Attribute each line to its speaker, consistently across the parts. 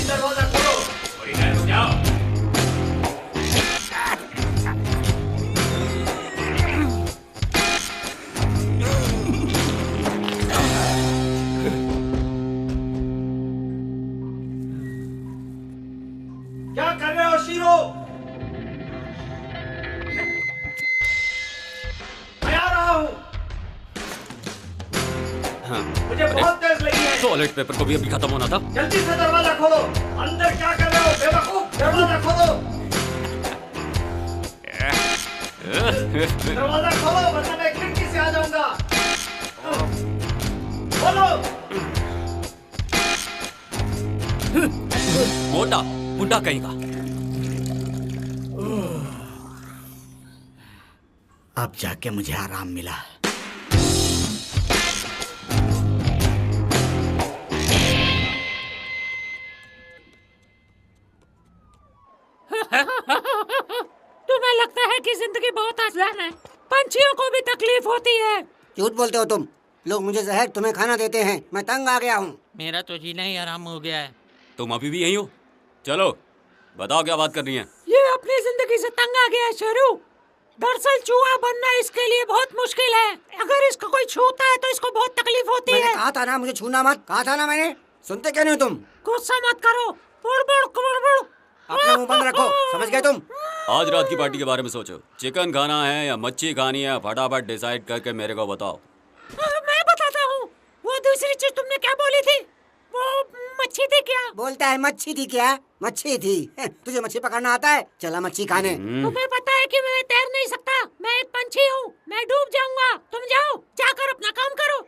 Speaker 1: दरवाजा खोलो। जाओ। क्या कर रहे हो शीरो? मैं आ रहा हूँ।
Speaker 2: हाँ।
Speaker 1: मुझे बहुत तेज लगी है।
Speaker 2: टॉयलेट पेपर को भी अभी खत्म होना था।
Speaker 1: जल्दी से दरवाजा खोलो। अंदर क्या कर रहे हो बेवकूफ? दरवाजा खोलो। दरवाजा खोलो वरना मैं खिड़की से आ जाऊंगा। खोलो।
Speaker 2: मोटा बुड्ढा कहीं का।
Speaker 3: अब जाके मुझे आराम मिला।
Speaker 4: तुम्हें लगता है कि जिंदगी बहुत आसान है? पंछियों को भी तकलीफ होती है।
Speaker 3: झूठ बोलते हो तुम। लोग मुझे जहर तुम्हें खाना देते हैं। मैं तंग आ गया हूँ।
Speaker 4: मेरा तो जीना ही आराम हो गया है।
Speaker 2: तुम अभी भी यही हो? चलो बताओ क्या बात करनी है।
Speaker 4: ये अपनी जिंदगी से तंग आ गया है शेरू। दरअसल चूहा बनना इसके लिए बहुत मुश्किल है। अगर इसको कोई छूता है तो इसको बहुत तकलीफ होती है।
Speaker 3: मैंने कहा था ना मुझे छूना मत। कहा था ना मैंने। सुनते क्यों नहीं तुम?
Speaker 4: गुस्सा मत करो। बुड़।
Speaker 3: अपना मुंह बंद रखो। समझ गए तुम?
Speaker 2: आज रात की पार्टी के बारे में सोचो। चिकन खाना है या मच्छी खानी है? फटाफट डिसाइड करके मेरे को बताओ।
Speaker 4: मैं बताता हूँ। वो दूसरी चीज तुमने क्या बोली थी? वो मच्छी थी क्या?
Speaker 3: बोलता है मच्छी थी क्या? मच्छी थी। तुझे मच्छी पकड़ना आता है? चला मच्छी खाने।
Speaker 4: तुम्हें पता है कि मैं तैर नहीं सकता। मैं एक पंछी हूँ। मैं डूब जाऊंगा। तुम जाओ जाकर अपना काम करो।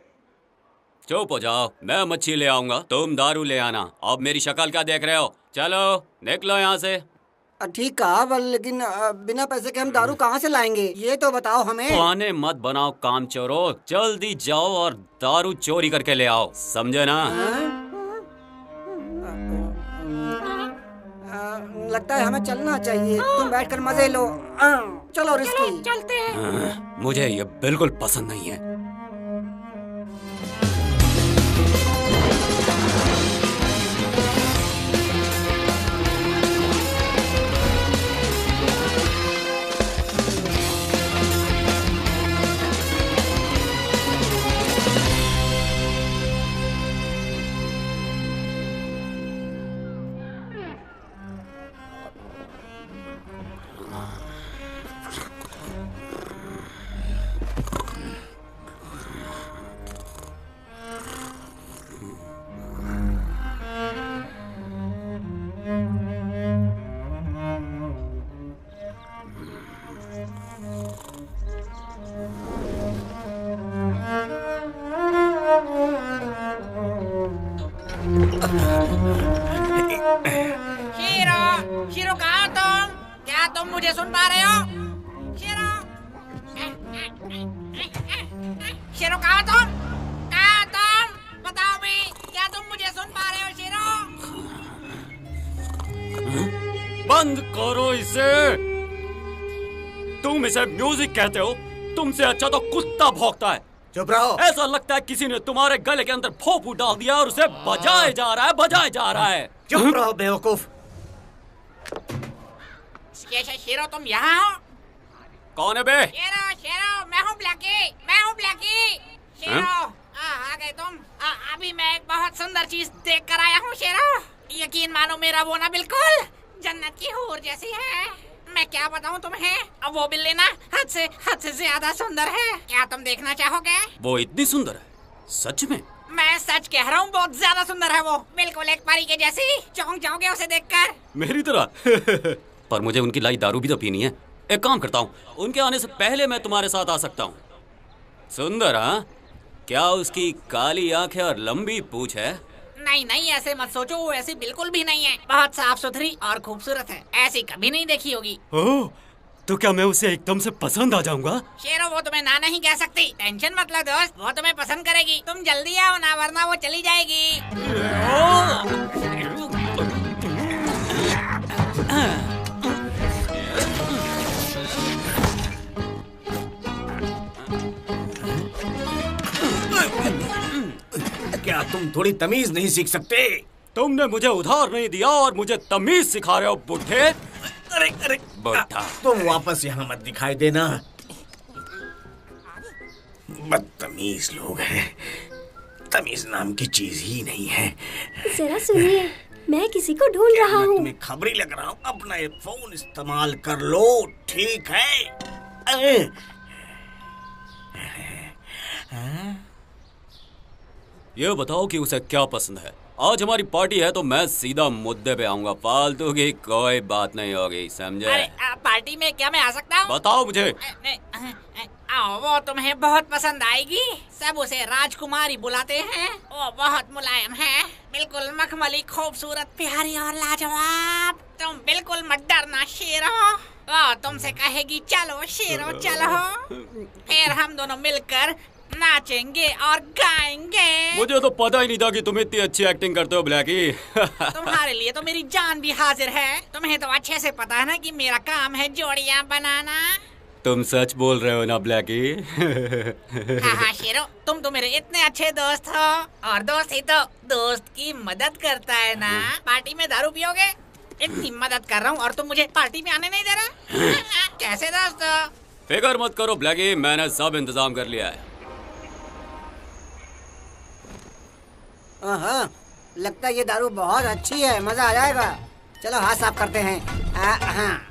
Speaker 2: चुप हो जाओ। मैं मच्छी ले आऊंगा, तुम दारू ले आना। अब मेरी शक्ल क्या देख रहे हो? चलो निकलो यहाँ से।
Speaker 3: ठीक कहा, लेकिन बिना पैसे के हम दारू कहाँ से लाएंगे? ये तो बताओ हमें।
Speaker 2: बहाने मत बनाओ काम चोरो। जल्दी जाओ और दारू चोरी करके ले आओ। समझे ना?
Speaker 3: लगता है हमें चलना चाहिए। तुम बैठकर मजे लो। चलो रिस्की।
Speaker 4: चलते हैं।
Speaker 2: मुझे ये बिल्कुल पसंद नहीं है।
Speaker 4: शीरो कहाँ तुम? क्या तुम मुझे सुन पा रहे हो? शीरो कहाँ तुम? बताओ भी, क्या तुम मुझे सुन पा रहे हो शीरो?
Speaker 2: बंद करो इसे। तुम इसे म्यूजिक कहते हो? तुमसे अच्छा तो कुत्ता भौंकता है।
Speaker 3: चुप रहो।
Speaker 2: ऐसा लगता है किसी ने तुम्हारे गले के अंदर भोंपू डाल दिया और उसे बजाए जा रहा है।
Speaker 3: चुप रहो बेवकूफ।
Speaker 4: शीरो तुम यहाँ हो?
Speaker 2: कौन है बे?
Speaker 4: शीरो मैं हूँ ब्लैकी। शीरो आ गए तुम। अभी मैं एक बहुत सुंदर चीज देख कर आया हूँ शीरो। यकीन मानो मेरा वो ना बिल्कुल जन्नत की हूर जैसी है। मैं क्या बताऊँ तुम्हें। अब वो बिल्ली ना हद से ज्यादा सुंदर है। क्या तुम देखना चाहोगे?
Speaker 2: वो इतनी सुंदर है? सच में?
Speaker 4: मैं सच कह रहा हूँ, बहुत ज्यादा सुंदर है वो। बिल्कुल एक परी के जैसी। चौंक जाओगे उसे देखकर।
Speaker 2: मेरी तरह? पर मुझे उनकी लाई दारू भी तो पीनी है। एक काम करता हूँ, उनके आने से पहले मैं तुम्हारे साथ आ सकता हूँ। सुंदर? हाँ, क्या उसकी काली आंखें और लंबी पूंछ है?
Speaker 4: नहीं ऐसे मत सोचो। वो ऐसी बिल्कुल भी नहीं है। बहुत साफ सुथरी और खूबसूरत है। ऐसी कभी नहीं देखी होगी।
Speaker 2: ओह, तो क्या मैं उसे एकदम से पसंद आ जाऊंगा?
Speaker 4: शेरो वो तुम्हें ना नहीं कह सकती। टेंशन मत लो दोस्त, वो तुम्हें पसंद करेगी। तुम जल्दी आओ ना वरना वो चली जाएगी।
Speaker 5: तुम थोड़ी तमीज नहीं सीख सकते?
Speaker 2: तुमने मुझे उधार नहीं दिया और मुझे तमीज सिखा रहे हो बुढ़े।
Speaker 5: अरे अरे
Speaker 2: बुढ़ा।
Speaker 5: तुम वापस यहाँ मत दिखाई देना। बदतमीज लोग हैं। तमीज नाम की चीज ही नहीं है।
Speaker 6: जरा सुनिए, मैं किसी को ढूंढ रहा
Speaker 5: मैं
Speaker 6: हूँ।
Speaker 5: तुम्हें खबरी लग रहा हूँ। अपना ये फोन इस्तेमाल कर लो, ठीक है? अरे
Speaker 2: ये बताओ कि उसे क्या पसंद है। आज हमारी पार्टी है तो मैं सीधा मुद्दे पे आऊंगा। फालतू की कोई बात नहीं होगी, समझे?
Speaker 4: अरे पार्टी में क्या मैं आ सकता हूँ?
Speaker 2: बताओ मुझे।
Speaker 4: वो तुम्हें बहुत पसंद आएगी। सब उसे राजकुमारी बुलाते हैं। वो बहुत मुलायम है, बिल्कुल मखमली, खूबसूरत, प्यारी और लाजवाब। तुम बिल्कुल मत डरना शेरो। वो तुमसे कहेगी चलो शेरो चलो। फिर हम दोनों मिलकर नाचेंगे और गाएंगे।
Speaker 2: मुझे तो पता ही नहीं था कि तुम इतनी अच्छी एक्टिंग करते हो ब्लैकी।
Speaker 4: तुम्हारे लिए तो मेरी जान भी हाजिर है। तुम्हें तो अच्छे से पता है ना कि मेरा काम है जोड़ियां बनाना।
Speaker 2: तुम सच बोल रहे हो ना ब्लैकी?
Speaker 4: हाँ हाँ शेरो, तुम तो मेरे इतने अच्छे दोस्त हो। और दोस्त ही तो दोस्त की मदद करता है ना। पार्टी में दारू पियोगे? इतनी मदद कर रहा हूँ और तुम मुझे पार्टी में आने नहीं दे रहा। कैसे दोस्त?
Speaker 2: फिकर मत करो ब्लैकी, मैंने सब इंतजाम कर लिया है।
Speaker 3: हाँ, लगता है ये दारू बहुत अच्छी है, मजा आ जाएगा। चलो हाथ साफ करते हैं। हाँ।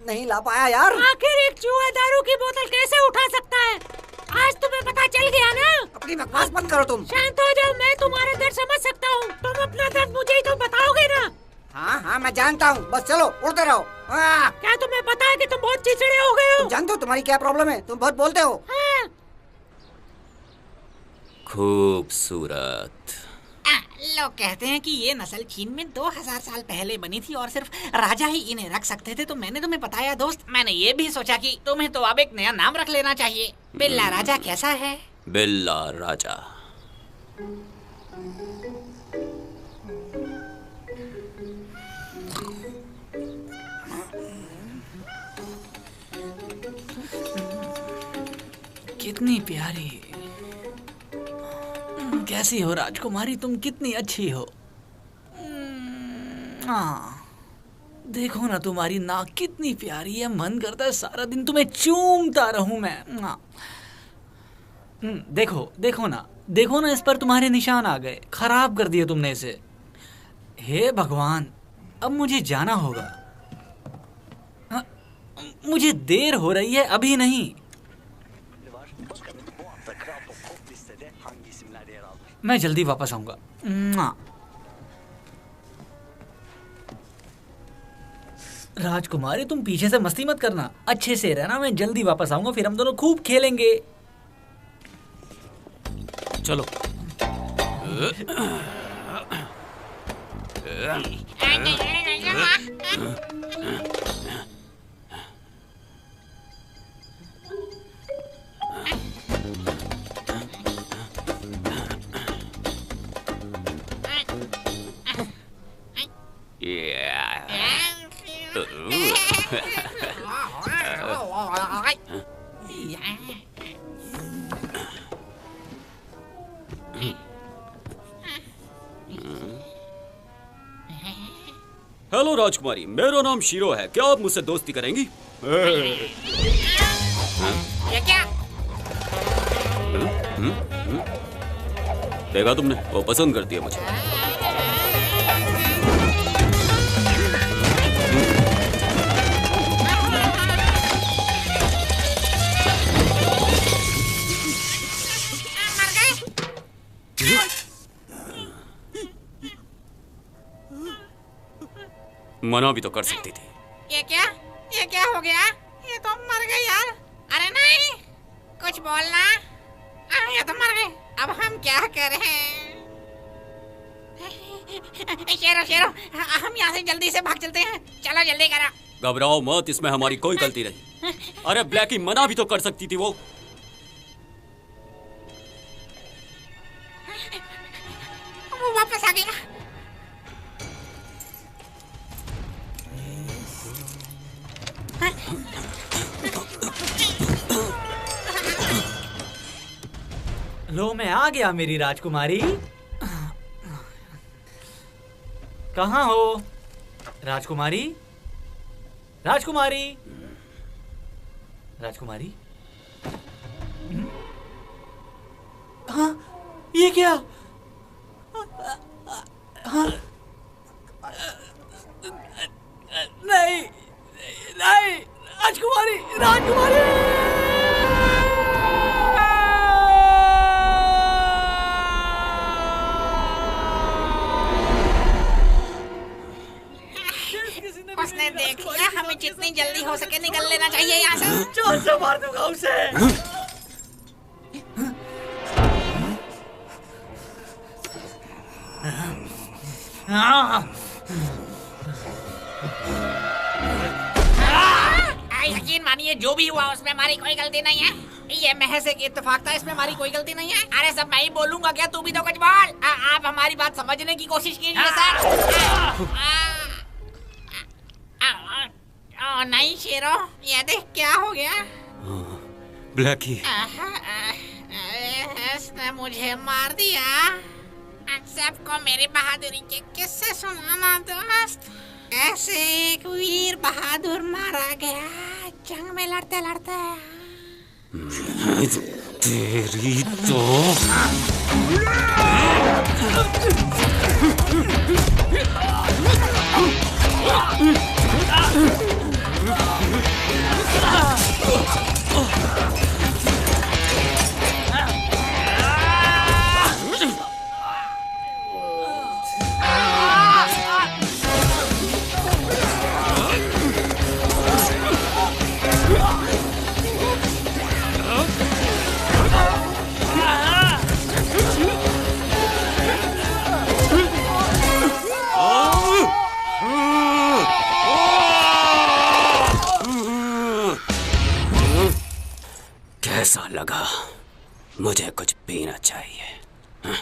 Speaker 3: नहीं ला पाया यार।
Speaker 6: आखिर एक चूहा दारू की बोतल कैसे उठा सकता है? आज तुम्हें पता चल गया ना?
Speaker 3: अपनी बकवास बंद करो तुम।
Speaker 6: शांत हो जाओ, मैं तुम्हारा दर्द समझ सकता हूँ। तुम अपना दर्द मुझे ही तो बताओगे ना?
Speaker 3: हाँ हाँ मैं जानता हूँ, बस चलो उड़ते रहो।
Speaker 6: क्या तुम्हें पता है कि तुम बहुत चिड़चिड़े हो गए हो?
Speaker 3: तुम जानते हो तुम्हारी क्या प्रॉब्लम है? तुम बहुत बोलते हो।
Speaker 6: हाँ।
Speaker 2: खूबसूरत।
Speaker 4: लोग कहते हैं कि ये नस्ल चीन में 2000 साल पहले बनी थी और सिर्फ राजा ही इन्हें रख सकते थे। तो मैंने तुम्हें बताया दोस्त। मैंने ये भी सोचा कि तुम्हें तो अब एक नया नाम रख लेना चाहिए। बिल्ला राजा कैसा है?
Speaker 2: बिल्ला राजा।
Speaker 4: कितनी प्यारी, कैसी हो राजकुमारी? तुम कितनी अच्छी हो। देखो ना तुम्हारी नाक कितनी प्यारी है। मन करता है सारा दिन तुम्हें चूमता रहूं मैं। देखो देखो ना, देखो ना, इस पर तुम्हारे निशान आ गए। खराब कर दिए तुमने इसे। हे भगवान, अब मुझे जाना होगा। मुझे देर हो रही है, अभी नहीं। मैं जल्दी वापस आऊंगा। राजकुमारी तुम पीछे से मस्ती मत करना, अच्छे से रहना। मैं जल्दी वापस आऊंगा, फिर हम दोनों खूब खेलेंगे।
Speaker 2: चलो। हेलो राजकुमारी, मेरा नाम शीरो है। क्या आप मुझसे दोस्ती करेंगी?
Speaker 4: ये क्या?
Speaker 2: देखा तुमने, वो पसंद करती है मुझे। मना भी तो कर सकती थी।
Speaker 4: ये क्या हो गया? ये तो मर गए यार। अरे नहीं, कुछ बोलना। ये तो मर गए। अब हम क्या करें? शेरो, हम यहाँ से जल्दी से भाग चलते हैं। चलो जल्दी करो।
Speaker 2: घबराओ मत, इसमें हमारी कोई गलती नहीं। अरे ब्लैकी, मना भी तो कर सकती थी वो।
Speaker 4: वापस आ गया।
Speaker 7: लो, मैं आ गया मेरी राजकुमारी। कहाँ हो राजकुमारी? राजकुमारी, राजकुमारी। हाँ, ये क्या? हाँ, नहीं, नहीं, राजकुमारी, राजकुमारी।
Speaker 4: उसने देख लिया, हमें जितनी जल्दी हो सके निकल लेना चाहिए यहाँ से।
Speaker 7: जोर से मार दूंगा उसे।
Speaker 4: यकीन मानिए, जो भी हुआ उसमें हमारी कोई गलती नहीं है। ये महज एक इत्तेफाक था, इसमें हमारी कोई गलती नहीं है। अरे सब मैं ही बोलूंगा क्या? तू भी तो कुछ बोल। आप हमारी बात समझने की कोशिश कीजिए सर। नहीं शेरो, ये देख क्या हो गया।
Speaker 2: ब्लैकी,
Speaker 4: इसने मुझे मार दिया। सबको मेरी बहादुरी के किस्से सुनाना दोस्त। ऐसे एक वीर बहादुर मारा गया जंग में लड़ते लड़ते।
Speaker 2: तेरी तो कैसा लगा? मुझे कुछ पीना चाहिए। हाँ?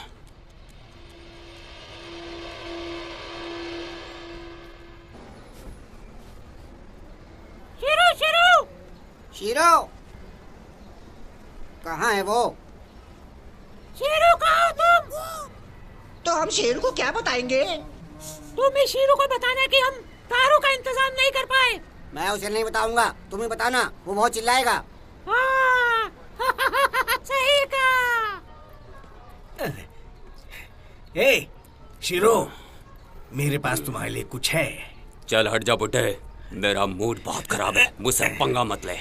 Speaker 3: शीरो, कहाँ है वो?
Speaker 6: शेरू कहाँ हो तुम?
Speaker 3: तो हम शेरू को क्या बताएंगे?
Speaker 6: तुम इस शेरू को बताना कि हम दारू का इंतजाम नहीं कर पाए।
Speaker 3: मैं उसे नहीं बताऊंगा, तुम ही बताना, वो बहुत चिल्लाएगा।
Speaker 6: हाँ, सही कहा।
Speaker 5: ए, शिरो, मेरे पास तुम्हारे लिए कुछ है।
Speaker 2: चल हट जा बुड्ढे, मेरा मूड बहुत खराब है, मुझसे पंगा मत ले।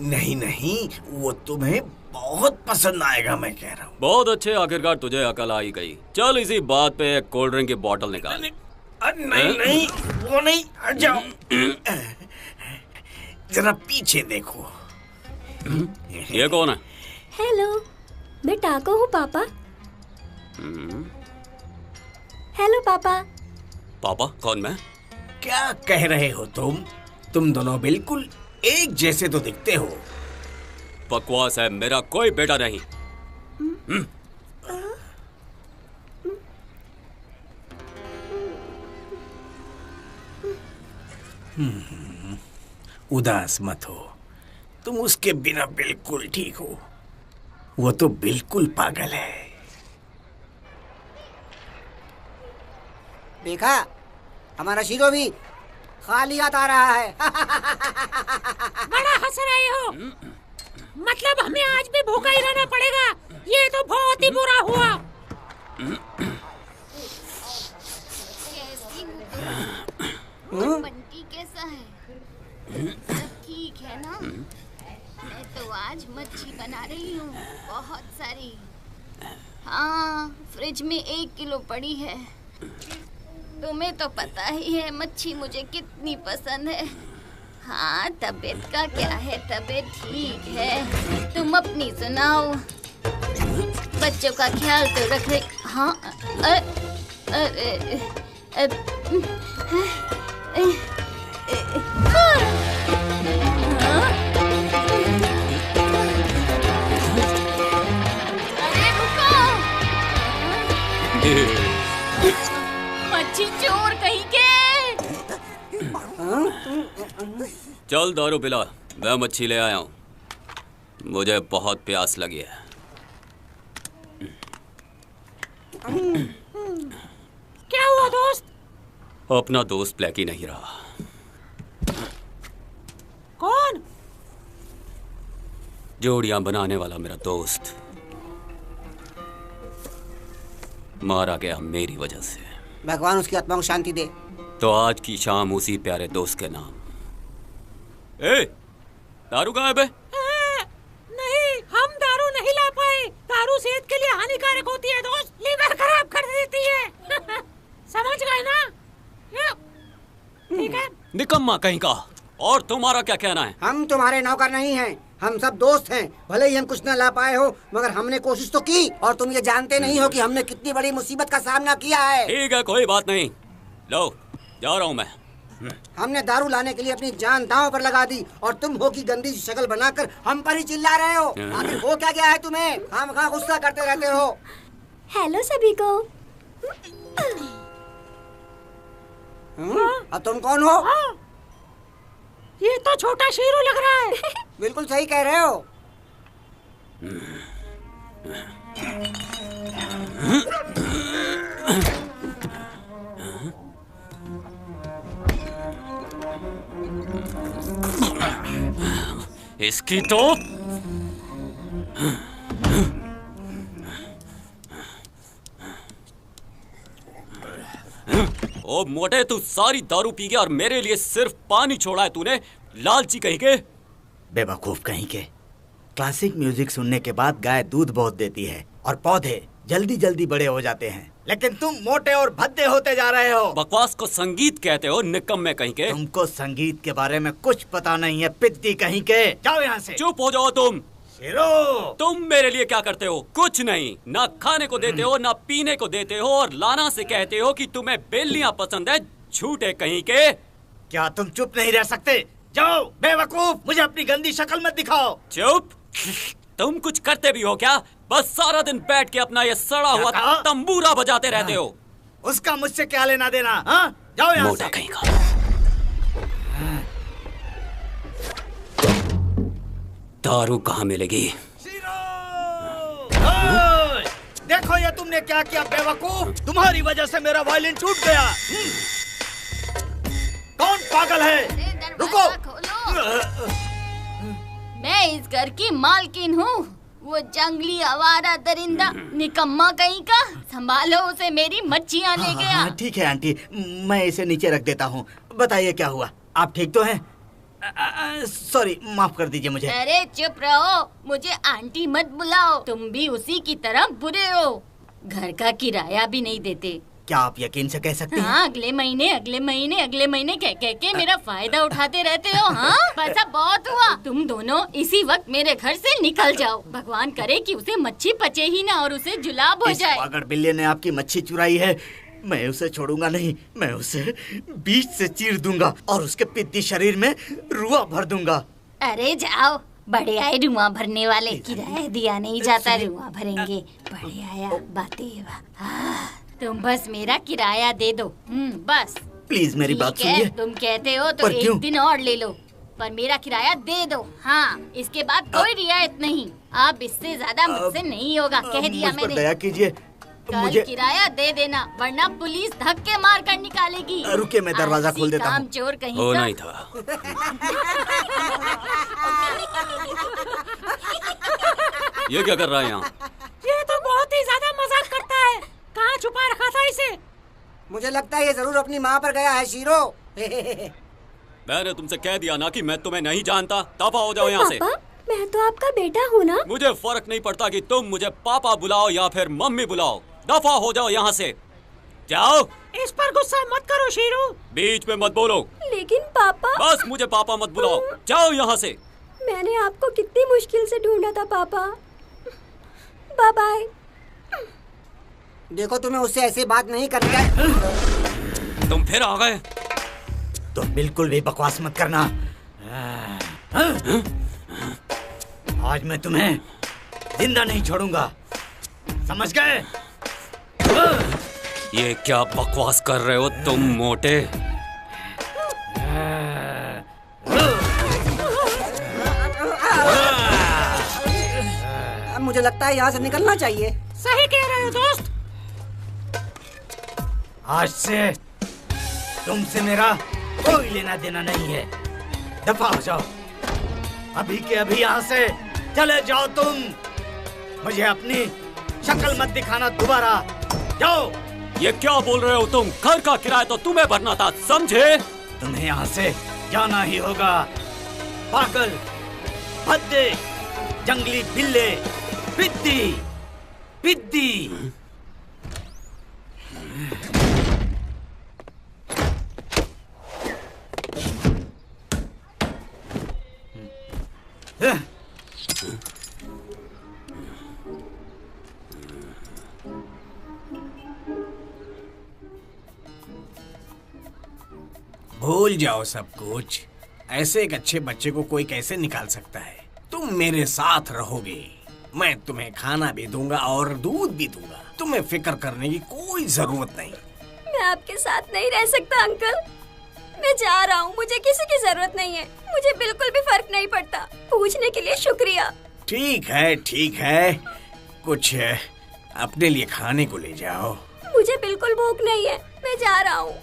Speaker 5: नहीं नहीं, वो तुम्हें बहुत पसंद आएगा, मैं कह रहा हूँ।
Speaker 2: बहुत अच्छे, आखिरकार तुझे अकल आई गई। चल इसी बात पे एक कोल्ड ड्रिंक की बोतल निकाल।
Speaker 5: नहीं नहीं, वो नहीं, हट जाओ। जरा पीछे देखो।
Speaker 2: ये कौन है?
Speaker 8: हेलो, मैं टाको हूँ पापा। हेलो पापा।
Speaker 2: पापा? कौन मैं?
Speaker 5: क्या कह रहे हो तुम दोनों बिल्कुल एक जैसे तो दिखते हो।
Speaker 2: बकवास है, मेरा कोई बेटा नहीं।
Speaker 5: उदास मत हो, तुम उसके बिना बिल्कुल ठीक हो। वो तो बिल्कुल पागल है।
Speaker 3: देखा, हमारा शीरो भी खाली हाथ आ रहा है।
Speaker 6: बड़ा हंस रहे हो। मतलब हमें आज भी भूखा ही रहना पड़ेगा। ये तो बहुत ही बुरा हुआ।
Speaker 8: बंटी कैसा है? सब ठीक है ना? मैं तो आज मच्छी बना रही हूँ, बहुत सारी। हाँ, फ्रिज में 1 किलो पड़ी है। तुम्हें तो पता ही है मच्छी मुझे कितनी पसंद है। हाँ, तबीयत का क्या है? तबीयत ठीक है। तुम अपनी सुनाओ। बच्चों का ख्याल तो रख रही। हाँ, अरे रुको, मच्छी चोर कहीं के।
Speaker 2: चल दारू पिला, मैं मच्छी ले आया हूँ। मुझे बहुत प्यास लगी है।
Speaker 6: क्या हुआ दोस्त?
Speaker 2: अपना दोस्त ब्लैकी नहीं रहा।
Speaker 6: कौन?
Speaker 2: जोड़ियां बनाने वाला मेरा दोस्त मारा गया मेरी वजह से।
Speaker 3: भगवान उसकी आत्मा को शांति दे।
Speaker 2: तो आज की शाम उसी प्यारे दोस्त के नाम। ए, दारू कहाँ है बे?
Speaker 6: नहीं, हम दारू नहीं ला पाए। दारू सेहत के लिए हानिकारक होती है दोस्त, लीवर खराब कर देती है। समझ गए ना? ठीक है।
Speaker 2: निकम्मा कहीं का। और तुम्हारा क्या कहना है?
Speaker 3: हम तुम्हारे नौकर नहीं हैं, हम सब दोस्त हैं। भले ही हम कुछ न ला पाए हो, मगर हमने कोशिश तो की। और तुम ये जानते नहीं हो कि हमने कितनी बड़ी मुसीबत का सामना किया है।
Speaker 2: ठीक है, कोई बात नहीं। लो, जा रहा हूँ मैं।
Speaker 3: हमने दारू लाने के लिए अपनी जान दांव पर लगा दी और तुम हो की गंदी सी शक्ल बनाकर हम पर ही चिल्ला रहे हो। आखिर हो क्या गया है तुम्हें? खामखा गुस्सा करते रहते हो।
Speaker 9: हेलो सभी को।
Speaker 3: अब तुम कौन हो?
Speaker 6: ये तो छोटा शेरू लग रहा है।
Speaker 3: बिल्कुल सही कह रहे हो।
Speaker 2: इसकी तो ओ मोटे, तू सारी दारू पी गया और मेरे लिए सिर्फ पानी छोड़ा है तूने। लालची कहीं के।
Speaker 5: बेवकूफ कहीं के। क्लासिक म्यूजिक सुनने के बाद गाय दूध बहुत देती है और पौधे जल्दी जल्दी बड़े हो जाते हैं, लेकिन तुम मोटे और भद्दे होते जा रहे हो।
Speaker 2: बकवास को संगीत कहते हो, निकम्मे कहीं के।
Speaker 5: तुमको संगीत के बारे में कुछ पता नहीं है, पिद्दी कहीं के। जाओ यहाँ से।
Speaker 2: चुप हो जाओ तुम।
Speaker 5: शेरो,
Speaker 2: तुम मेरे लिए क्या करते हो? कुछ नहीं। ना खाने को देते हो, ना पीने को देते हो, और लाना से कहते हो कि तुम्हें बेलियां पसंद है। झूठे कहीं के।
Speaker 5: क्या तुम चुप नहीं रह सकते? जाओ बेवकूफ, मुझे अपनी गंदी शक्ल मत दिखाओ।
Speaker 2: चुप। तुम कुछ करते भी हो क्या? बस सारा दिन बैठ के अपना ये सड़ा हुआ तंबूरा बजाते रहते हो।
Speaker 5: उसका मुझसे क्या लेना देना? हाँ, जाओ यहाँ
Speaker 2: मोटा
Speaker 5: से।
Speaker 2: कहीं का। दारू कहाँ मिलेगी?
Speaker 5: देखो ये तुमने क्या किया बेवकूफ। तुम्हारी वजह से मेरा वायलिन टूट गया। कौन पागल है? रुको।
Speaker 8: मैं इस घर की मालकिन हूँ। वो जंगली आवारा दरिंदा निकम्मा कहीं का, संभालो उसे, मेरी मच्छियाँ ले गया।
Speaker 5: ठीक है आंटी, मैं इसे नीचे रख देता हूँ। बताइए क्या हुआ? आप ठीक तो हैं? सॉरी, माफ कर दीजिए मुझे।
Speaker 8: अरे चुप रहो, मुझे आंटी मत बुलाओ। तुम भी उसी की तरह बुरे हो। घर का किराया भी नहीं देते।
Speaker 5: क्या आप यकीन से कह सकते हैं?
Speaker 8: हाँ, अगले महीने कह के मेरा फायदा उठाते रहते हो। हाँ, बस अब बहुत हुआ। तुम दोनों इसी वक्त मेरे घर से निकल जाओ। भगवान करे कि उसे मच्छी पचे ही ना और उसे जुलाब हो जाए।
Speaker 5: अगर बिल्ली ने आपकी मच्छी चुराई है, मैं उसे छोड़ूंगा नहीं। मैं उसे बीच से चीर दूंगा और उसके पिद्दी शरीर में रुआ भर दूंगा।
Speaker 8: अरे जाओ, बड़े आए रुआ भरने वाले। किराया दिया नहीं जाता, रुआ भरेंगे। बड़े आया बातें। तुम बस मेरा किराया दे दो। बस
Speaker 5: प्लीज मेरी बात सुनिए।
Speaker 8: तुम कहते हो तो एक दिन और ले लो, पर मेरा किराया दे दो। हाँ, इसके बाद कोई रियायत नहीं। अब इससे ज्यादा मुझसे नहीं होगा, कह दिया मैंने।
Speaker 5: दया कीजिए,
Speaker 8: कल किराया दे देना, वरना पुलिस धक्के मार कर निकालेगी।
Speaker 5: रुकिए, मैं दरवाजा खोल देता हूँ।
Speaker 8: चोर कहीं
Speaker 2: हो
Speaker 8: का।
Speaker 2: नहीं था। ये क्या कर रहा है यहाँ?
Speaker 6: ये तो बहुत ही ज्यादा मजाक करता है। कहाँ छुपा रखा था इसे?
Speaker 3: मुझे लगता है ये जरूर अपनी माँ पर गया है शीरो।
Speaker 2: मैंने तुमसे कह दिया ना कि मैं तुम्हें नहीं जानता। दफा हो जाओ यहाँ से।
Speaker 9: मैं तो आपका बेटा हूँ ना।
Speaker 2: मुझे फर्क नहीं पड़ता कि तुम मुझे पापा बुलाओ या फिर मम्मी बुलाओ। दफा हो जाओ यहाँ से। जाओ।
Speaker 6: इस पर गुस्सा मत करो शेरू।
Speaker 2: बीच में मत बोलो।
Speaker 9: लेकिन पापा।
Speaker 2: बस मुझे पापा मत बुलाओ, जाओ यहाँ से।
Speaker 9: मैंने आपको कितनी मुश्किल से ढूंढा था पापा। Bye bye.
Speaker 3: देखो तुम्हें उससे ऐसी बात नहीं करनी है।
Speaker 2: तुम फिर आ गए।
Speaker 5: तुम बिल्कुल भी बकवास मत करना। आज मैं तुम्हें जिंदा नहीं छोड़ूंगा, समझ गए?
Speaker 2: ये क्या बकवास कर रहे हो तुम मोटे?
Speaker 3: मुझे लगता है यहाँ से निकलना चाहिए।
Speaker 6: सही कह रहे हो दोस्त।
Speaker 5: आज से तुमसे मेरा कोई लेना देना नहीं है। दफा हो जाओ, अभी के अभी यहाँ से चले जाओ तुम। मुझे अपनी शक्ल मत दिखाना दोबारा, जाओ।
Speaker 2: ये क्या बोल रहे हो तुम? घर का किराया तो तुम्हें भरना था, समझे?
Speaker 5: तुम्हें यहाँ से जाना ही होगा। पागल, भद्दे, जंगली बिल्ले, पिद्दी, पिद्दी।
Speaker 1: भूल जाओ सब कुछ। ऐसे एक अच्छे बच्चे को कोई कैसे निकाल सकता है? तुम मेरे साथ रहोगे, मैं तुम्हें खाना भी दूंगा और दूध भी दूंगा। तुम्हें फिक्र करने की कोई जरूरत नहीं।
Speaker 9: मैं आपके साथ नहीं रह सकता अंकल। मैं जा रहा हूँ, मुझे किसी की जरूरत नहीं है। मुझे बिल्कुल भी फर्क नहीं पड़ता। पूछने के लिए शुक्रिया।
Speaker 1: ठीक है, ठीक है, कुछ अपने लिए खाने को ले जाओ।
Speaker 9: मुझे बिल्कुल भूख नहीं है, मैं जा रहा हूँ।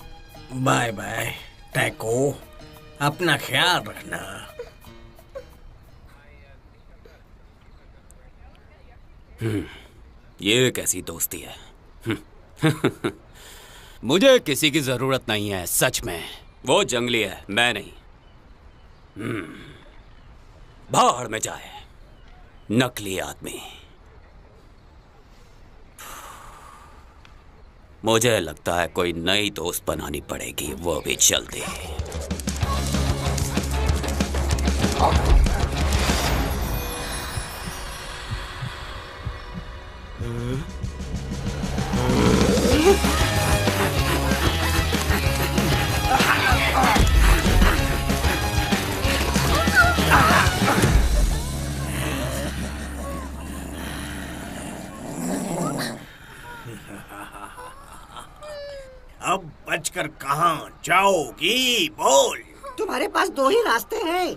Speaker 1: बाय बाय टैको, अपना ख्याल रखना।
Speaker 2: ये कैसी दोस्ती है? मुझे किसी की जरूरत नहीं है, सच में। वो जंगली है, मैं नहीं। भाड़ में जाए नकली आदमी। मुझे लगता है कोई नई दोस्त बनानी पड़ेगी, वो भी जल्दी।
Speaker 1: अब बचकर कहाँ जाओगी? बोल।
Speaker 3: तुम्हारे पास दो ही रास्ते हैं।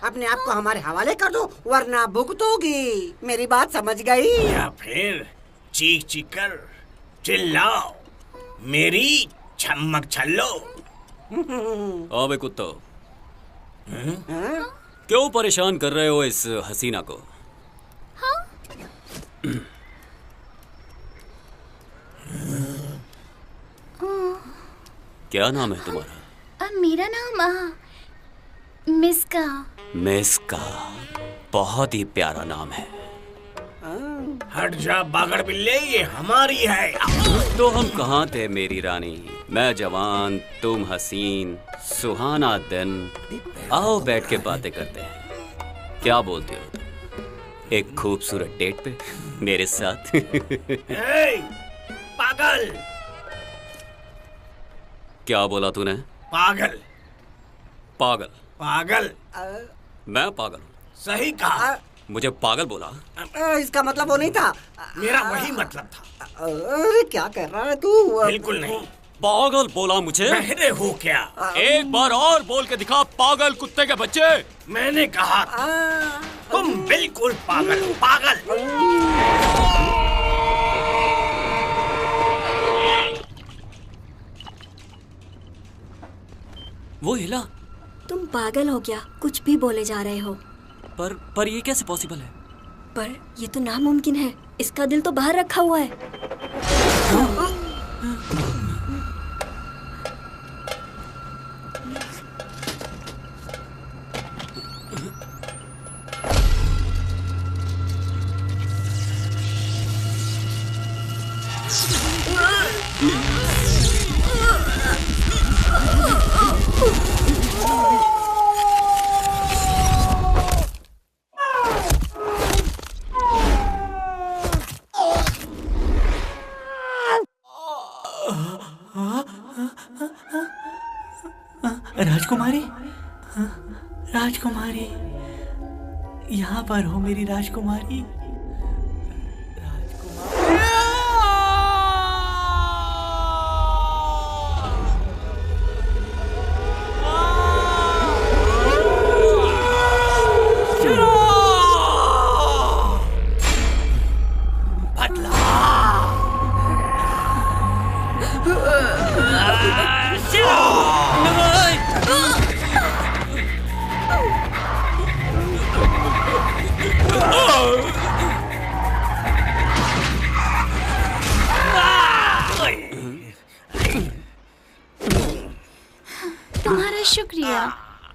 Speaker 3: अपने आप को हमारे हवाले कर दो, वरना भुगतोगी। मेरी बात समझ गई?
Speaker 1: या फिर चीख चीख कर चिल्लाओ, मेरी छमक छल्लो।
Speaker 2: अबे कुत्तो, क्यों परेशान कर रहे हो इस हसीना को? क्या नाम है तुम्हारा?
Speaker 8: मेरा नाम मिस्का।
Speaker 2: मिस्का, बहुत ही प्यारा नाम है।
Speaker 1: हट जा बागड़ बिल्ले, ये हमारी है।
Speaker 2: तो हम कहाँ थे मेरी रानी? मैं जवान, तुम हसीन, सुहाना दिन। आओ बैठ के बातें करते हैं। क्या बोलते हो तुम? एक खूबसूरत डेट पे मेरे साथ?
Speaker 1: पागल।
Speaker 2: क्या बोला तूने?
Speaker 1: पागल।
Speaker 3: पागल।
Speaker 1: पागल।
Speaker 2: मैं पागल हूँ?
Speaker 1: सही कहा।
Speaker 2: मुझे पागल बोला?
Speaker 3: इसका मतलब वो नहीं था।
Speaker 1: मेरा वही मतलब था।
Speaker 3: अरे क्या कर रहा है तू?
Speaker 1: बिल्कुल नहीं।
Speaker 2: पागल बोला मुझे?
Speaker 1: बहरे हो क्या?
Speaker 2: एक बार और बोल के दिखा, पागल कुत्ते के बच्चे।
Speaker 1: मैंने कहा तुम बिल्कुल पागल हो, पागल।
Speaker 2: वो हिला।
Speaker 9: तुम पागल हो क्या? कुछ भी बोले जा रहे हो।
Speaker 2: पर ये कैसे पॉसिबल है?
Speaker 9: पर ये तो नामुमकिन है। इसका दिल तो बाहर रखा हुआ है।
Speaker 7: राजकुमारी, हाँ, राजकुमारी, यहाँ पर हो मेरी राजकुमारी।
Speaker 8: तुम्हारा शुक्रिया,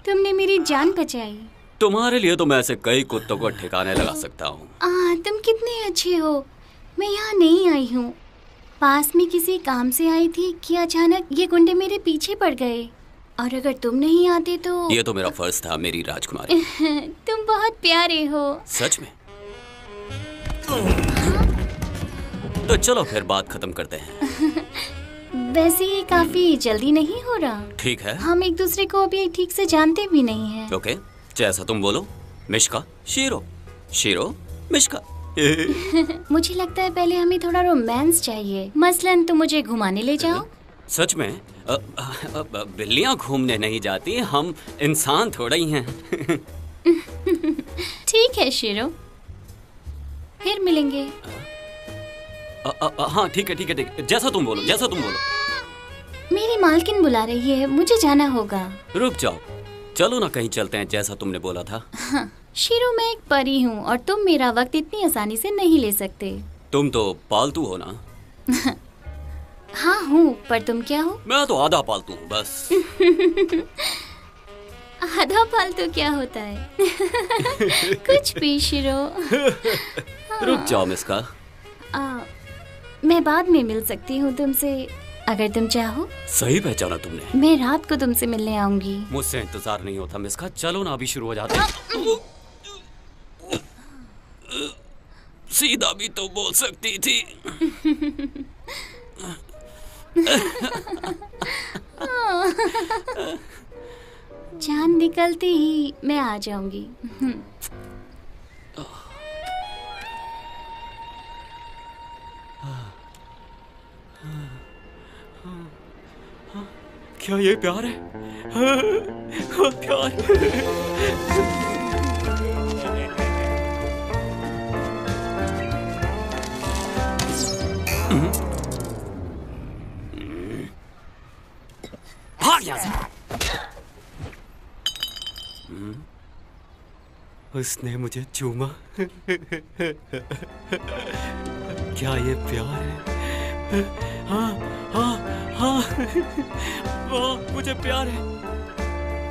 Speaker 8: तुमने मेरी जान बचाई।
Speaker 2: तुम्हारे लिए तो मैं ऐसे कई कुत्तों को ठिकाने लगा सकता हूँ।
Speaker 8: तुम कितने अच्छे हो। मैं यहाँ नहीं आई हूँ, पास में किसी काम से आई थी कि अचानक ये गुंडे मेरे पीछे पड़ गए, और अगर तुम नहीं आते तो।
Speaker 2: ये तो मेरा फर्ज था मेरी राजकुमारी।
Speaker 8: तुम बहुत प्यारे हो।
Speaker 2: सच में? तो चलो फिर बात खत्म करते हैं।
Speaker 8: वैसे ही काफी जल्दी नहीं हो रहा?
Speaker 2: ठीक है।
Speaker 8: हम एक दूसरे को अभी ठीक से जानते भी नहीं हैं।
Speaker 2: ओके, जैसा तुम बोलो। Mishka, shero, shero, Mishka.
Speaker 8: मुझे लगता है पहले हमें थोड़ा रोमांस चाहिए। मसलन तुम मुझे घुमाने ले जाओ।
Speaker 2: सच में? बिल्लियाँ घूमने नहीं जाती, हम इंसान थोड़ा ही हैं।
Speaker 8: ठीक है शीरो, फिर मिलेंगे।
Speaker 2: हाँ ठीक है ठीक है ठीक है, जैसा तुम बोलो, जैसा तुम बोलो।
Speaker 8: मेरी मालकिन बुला रही है, मुझे जाना होगा।
Speaker 2: रुक जाओ, चलो ना कहीं चलते हैं जैसा तुमने बोला था।
Speaker 8: हाँ, शीरो मैं एक परी हूँ और तुम मेरा वक्त इतनी आसानी से नहीं ले सकते।
Speaker 2: तुम तो पालतू हो ना?
Speaker 8: हाँ हूँ, पर तुम क्या हो?
Speaker 2: मैं तो आधा पालतू हूँ बस।
Speaker 8: आधा पालतू क्या होता है? कुछ भी शीरो।
Speaker 2: रुक जाओ मिस्का।
Speaker 8: मैं बाद में मिल सकती हूँ तुमसे, अगर तुम चाहो।
Speaker 2: सही पहचाना तुमने।
Speaker 8: मैं रात को तुमसे मिलने आऊंगी।
Speaker 2: मुझसे इंतजार नहीं होता मिस्का, चलो ना अभी शुरू हो जाते हैं। सीधा भी तो बोल सकती थी।
Speaker 8: चांद निकलते ही मैं आ जाऊंगी।
Speaker 2: क्या ये प्यार है? प्यार। भाग यहाँ से। उसने मुझे चूमा। क्या ये प्यार है? हाँ हाँ हाँ, मुझे प्यार है,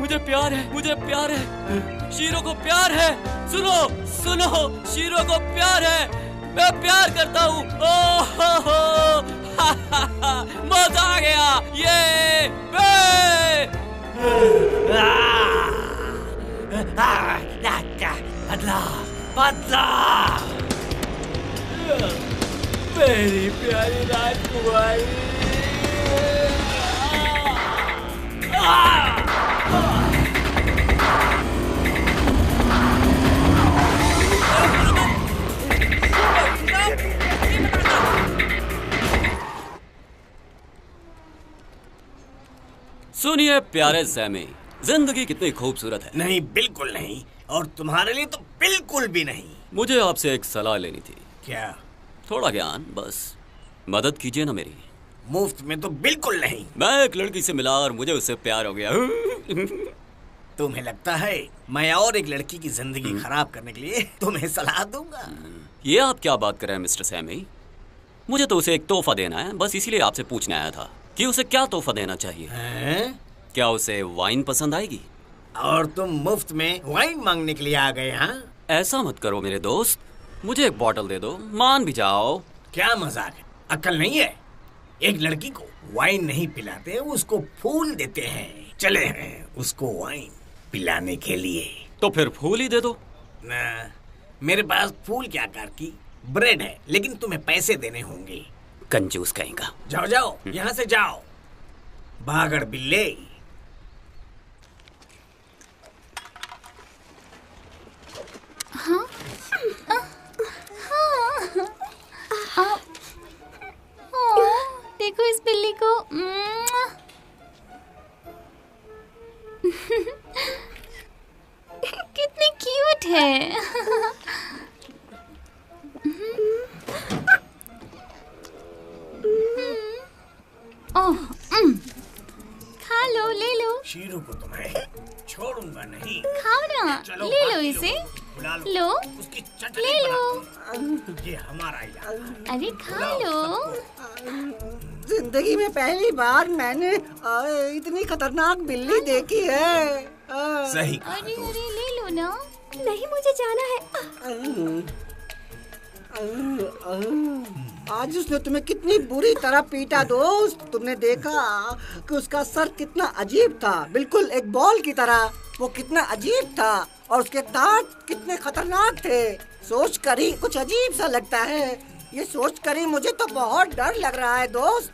Speaker 2: मुझे प्यार है, मुझे प्यार है। शीरो को प्यार है। सुनो सुनो, शीरो को प्यार है। मैं प्यार करता हूँ। मजा आ गया। ये
Speaker 5: बदला बदला, मेरी प्यारी राजकुमारी।
Speaker 2: सुनिए प्यारे सैमी, जिंदगी कितनी खूबसूरत है।
Speaker 1: नहीं, बिल्कुल नहीं, और तुम्हारे लिए तो बिल्कुल भी नहीं।
Speaker 2: मुझे आपसे एक सलाह लेनी थी।
Speaker 1: क्या?
Speaker 2: थोड़ा ज्ञान, बस मदद कीजिए ना मेरी।
Speaker 1: मुफ्त में तो बिल्कुल नहीं।
Speaker 2: मैं एक लड़की से मिला और मुझे उससे प्यार हो गया।
Speaker 1: तुम्हें लगता है मैं और एक लड़की की जिंदगी खराब करने के लिए तुम्हें सलाह दूंगा?
Speaker 2: ये आप क्या बात कर रहे हैं मिस्टर सैमी? मुझे तो उसे एक तोहफा देना है, बस इसीलिए आपसे पूछने आया था कि उसे क्या तोहफा देना चाहिए। क्या उसे वाइन पसंद आएगी?
Speaker 1: और तुम मुफ्त में वाइन मांगने के लिए आ गए? हाँ,
Speaker 2: ऐसा मत करो मेरे दोस्त, मुझे एक बॉटल दे दो, मान भी जाओ।
Speaker 1: क्या मजाक है? अक्ल नहीं है? एक लड़की को वाइन नहीं पिलाते, उसको फूल देते हैं। चले हैं उसको वाइन पिलाने के लिए।
Speaker 2: तो फिर फूल ही दे दो
Speaker 1: ना। मेरे पास फूल के आकार की ब्रेड है, लेकिन तुम्हें पैसे देने होंगे।
Speaker 2: कंजूस कहीं का।
Speaker 1: जाओ जाओ, यहाँ से जाओ, भागड़ बिल्ले। शीरू को तुम्हें छोड़ूंगा नहीं।
Speaker 8: खाओ ना,
Speaker 1: चलो,
Speaker 8: ले लो
Speaker 1: बाकी
Speaker 8: इसे।
Speaker 1: बुला लो,
Speaker 8: लो,
Speaker 1: उसकी चटनी
Speaker 8: ले लो।
Speaker 1: बनाते हैं। ये हमारा इलाका है।
Speaker 8: अरे खा लो।
Speaker 3: जिंदगी में पहली बार मैंने इतनी खतरनाक बिल्ली देखी है।
Speaker 1: सही
Speaker 8: अरे अरे ले लो ना।
Speaker 9: नहीं, मुझे जाना है।
Speaker 3: आज उसने तुम्हें कितनी बुरी तरह पीटा दोस्त। तुमने देखा कि उसका सर कितना अजीब था, बिल्कुल एक बॉल की तरह। वो कितना अजीब था और उसके दांत कितने खतरनाक थे। सोच कर ही कुछ अजीब सा लगता है। ये सोच कर ही मुझे तो बहुत डर लग रहा है दोस्त।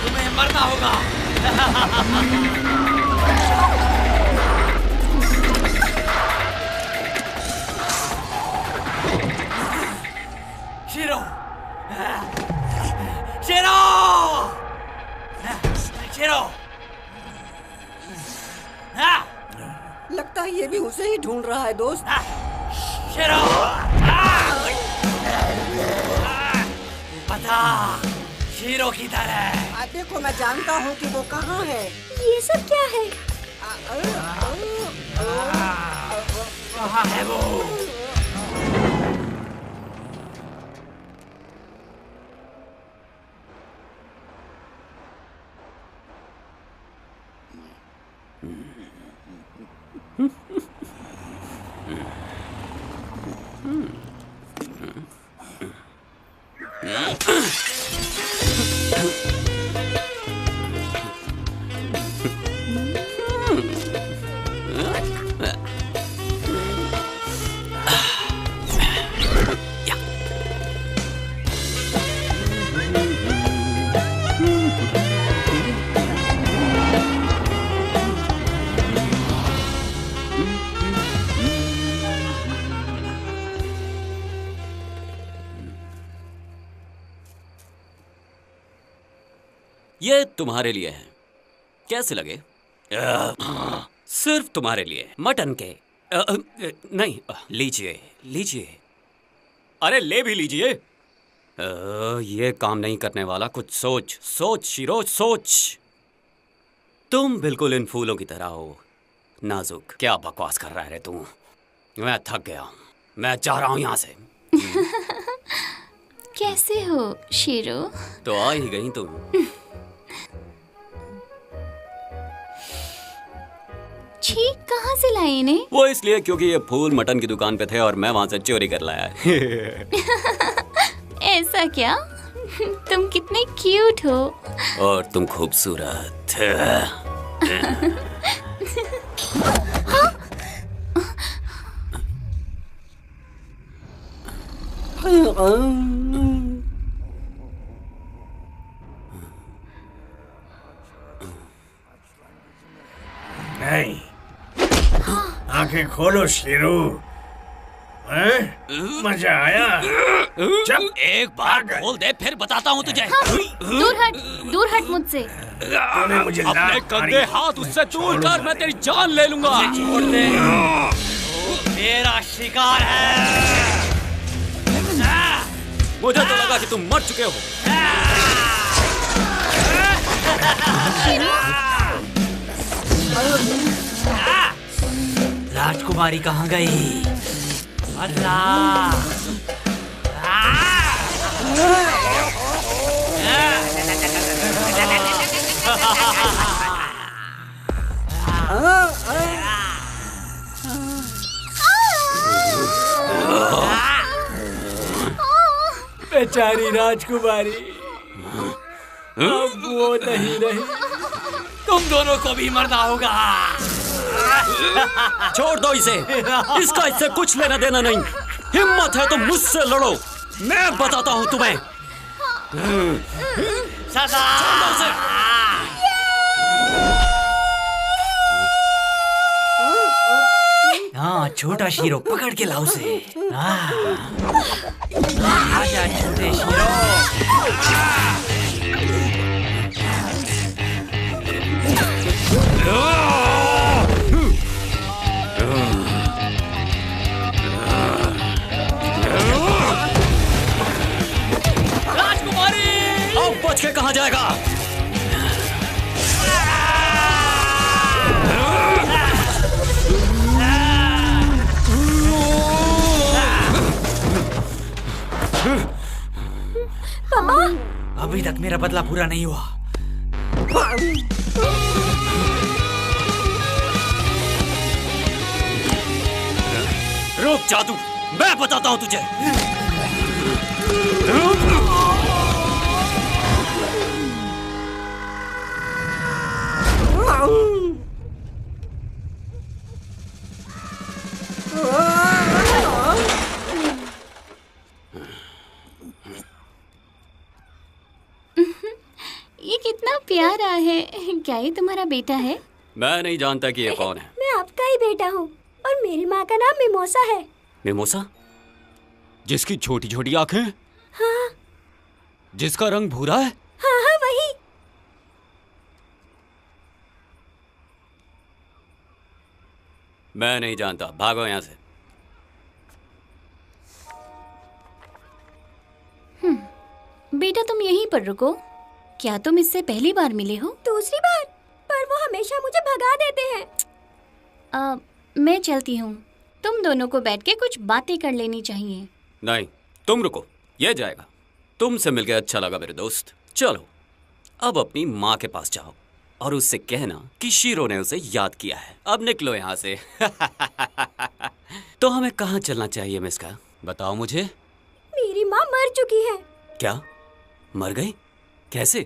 Speaker 5: तुम्हें मरना होगा। Shero, shero, shero.
Speaker 3: लगता है ये भी उसे ही ढूंढ रहा है दोस्त।
Speaker 5: शीरो, बता शीरो किधर है?
Speaker 3: देखो, मैं जानता हूँ कि वो कहाँ है।
Speaker 9: ये सब क्या है?
Speaker 5: कहाँ है वो?
Speaker 2: ये तुम्हारे लिए है, कैसे लगे? सिर्फ तुम्हारे लिए, मटन के। नहीं, लीजिए लीजिए। अरे ले भी लीजिए। ये काम नहीं करने वाला। कुछ सोच सोच शीरो, सोच। तुम बिल्कुल इन फूलों की तरह हो, नाजुक। क्या बकवास कर रहा है तू? मैं थक गया हूँ, मैं जा रहा हूँ यहाँ से।
Speaker 8: कैसे हो शीरो?
Speaker 2: तो आ ही गई तुम।
Speaker 8: ठीक कहाँ से लाए इन्हें?
Speaker 2: वो इसलिए क्योंकि ये फूल मटन की दुकान पे थे और मैं वहां से चोरी कर लाया।
Speaker 8: ऐसा क्या? तुम कितने क्यूट हो।
Speaker 2: और तुम खूबसूरत।
Speaker 1: नहीं, आंखें खोलो शीरू। मजा आया?
Speaker 2: जब एक बार खोल दे फिर बताता हूँ तुझे।
Speaker 8: दूर हट मुझसे।
Speaker 1: तूने मुझे
Speaker 2: अपने गंदे हाथ उससे दूर कर, मैं तेरी जान ले लूंगा।
Speaker 5: छोड़ दे, मेरा शिकार है।
Speaker 2: मुझे तो लगा कि तुम मर चुके हो।
Speaker 5: राजकुमारी कहाँ गई? अल्लाह! बेचारी राजकुमारी, अब वो नहीं रही। तुम दोनों को भी मरना होगा।
Speaker 2: छोड़ दो इसे, इसका इससे कुछ लेना देना नहीं। हिम्मत है तो मुझसे लड़ो, मैं बताता हूँ तुम्हें।
Speaker 5: सजा!
Speaker 2: छोड़ दो उसे।
Speaker 5: हाँ, छोटा शीरो, पकड़ के लाओ उसे। आजा छोटे शीरो।
Speaker 2: बच के कहाँ जाएगा?
Speaker 9: पापा,
Speaker 7: अभी तक मेरा बदला पूरा नहीं हुआ।
Speaker 2: रुक जादू, मैं बताता हूँ तुझे।
Speaker 8: ये कितना प्यारा है। क्या ये तुम्हारा बेटा है?
Speaker 2: मैं नहीं जानता कि ये कौन है।
Speaker 9: मैं आपका ही बेटा हूँ और मेरी माँ का नाम मिमोसा है।
Speaker 2: मिमोसा? जिसकी छोटी छोटी आंखें?
Speaker 9: हाँ
Speaker 2: जिसका रंग भूरा है?
Speaker 9: हाँ हाँ, वही।
Speaker 2: मैं नहीं जानता, भागो यहाँ से।
Speaker 8: बेटा तुम यहीं पर रुको। क्या तुम इससे पहली बार मिले हो?
Speaker 9: दूसरी बार, पर वो हमेशा मुझे भगा देते हैं।
Speaker 8: मैं चलती हूँ। तुम दोनों को बैठ के कुछ बातें कर लेनी चाहिए।
Speaker 2: नहीं, तुम रुको, ये जाएगा। तुमसे मिलकर अच्छा लगा मेरे दोस्त। चलो अब अपनी माँ के पास जाओ और उससे कहना कि शीरो ने उसे याद किया है। अब निकलो यहाँ से। तो हमें कहाँ चलना चाहिए मिस्का? बताओ मुझे।
Speaker 9: मेरी माँ मर चुकी है।
Speaker 2: क्या? मर गई? कैसे?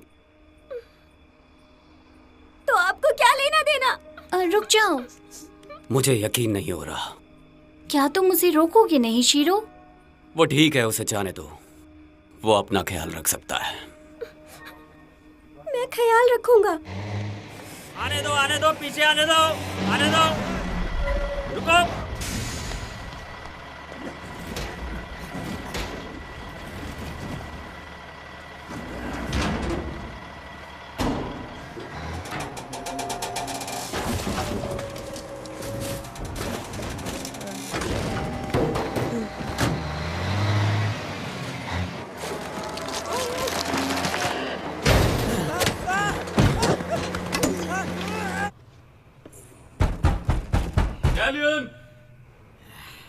Speaker 9: तो आपको क्या लेना देना?
Speaker 8: रुक जाओ।
Speaker 2: मुझे यकीन नहीं हो रहा।
Speaker 8: क्या तुम उसे रोकोगे नहीं शीरो?
Speaker 2: वो ठीक है, उसे जाने दो। वो अपना ख्याल रख सकता है।
Speaker 9: मैं ख्याल रखूंगा।
Speaker 5: आने दो, पीछे आने दो, आने दो। रुको।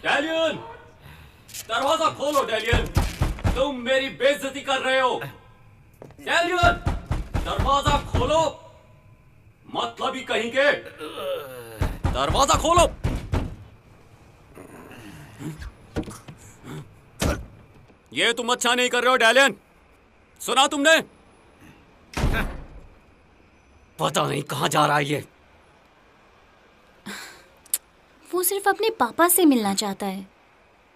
Speaker 2: डैलियन! दरवाजा खोलो डैलियन! तुम मेरी बेइज्जती कर रहे हो। डैलियन! दरवाजा खोलो! मतलबी कहीं के! दरवाजा खोलो! ये तुम अच्छा नहीं कर रहे हो डैलियन। सुना तुमने? पता नहीं कहां जा रहा है ये।
Speaker 8: वो सिर्फ अपने पापा से मिलना चाहता है।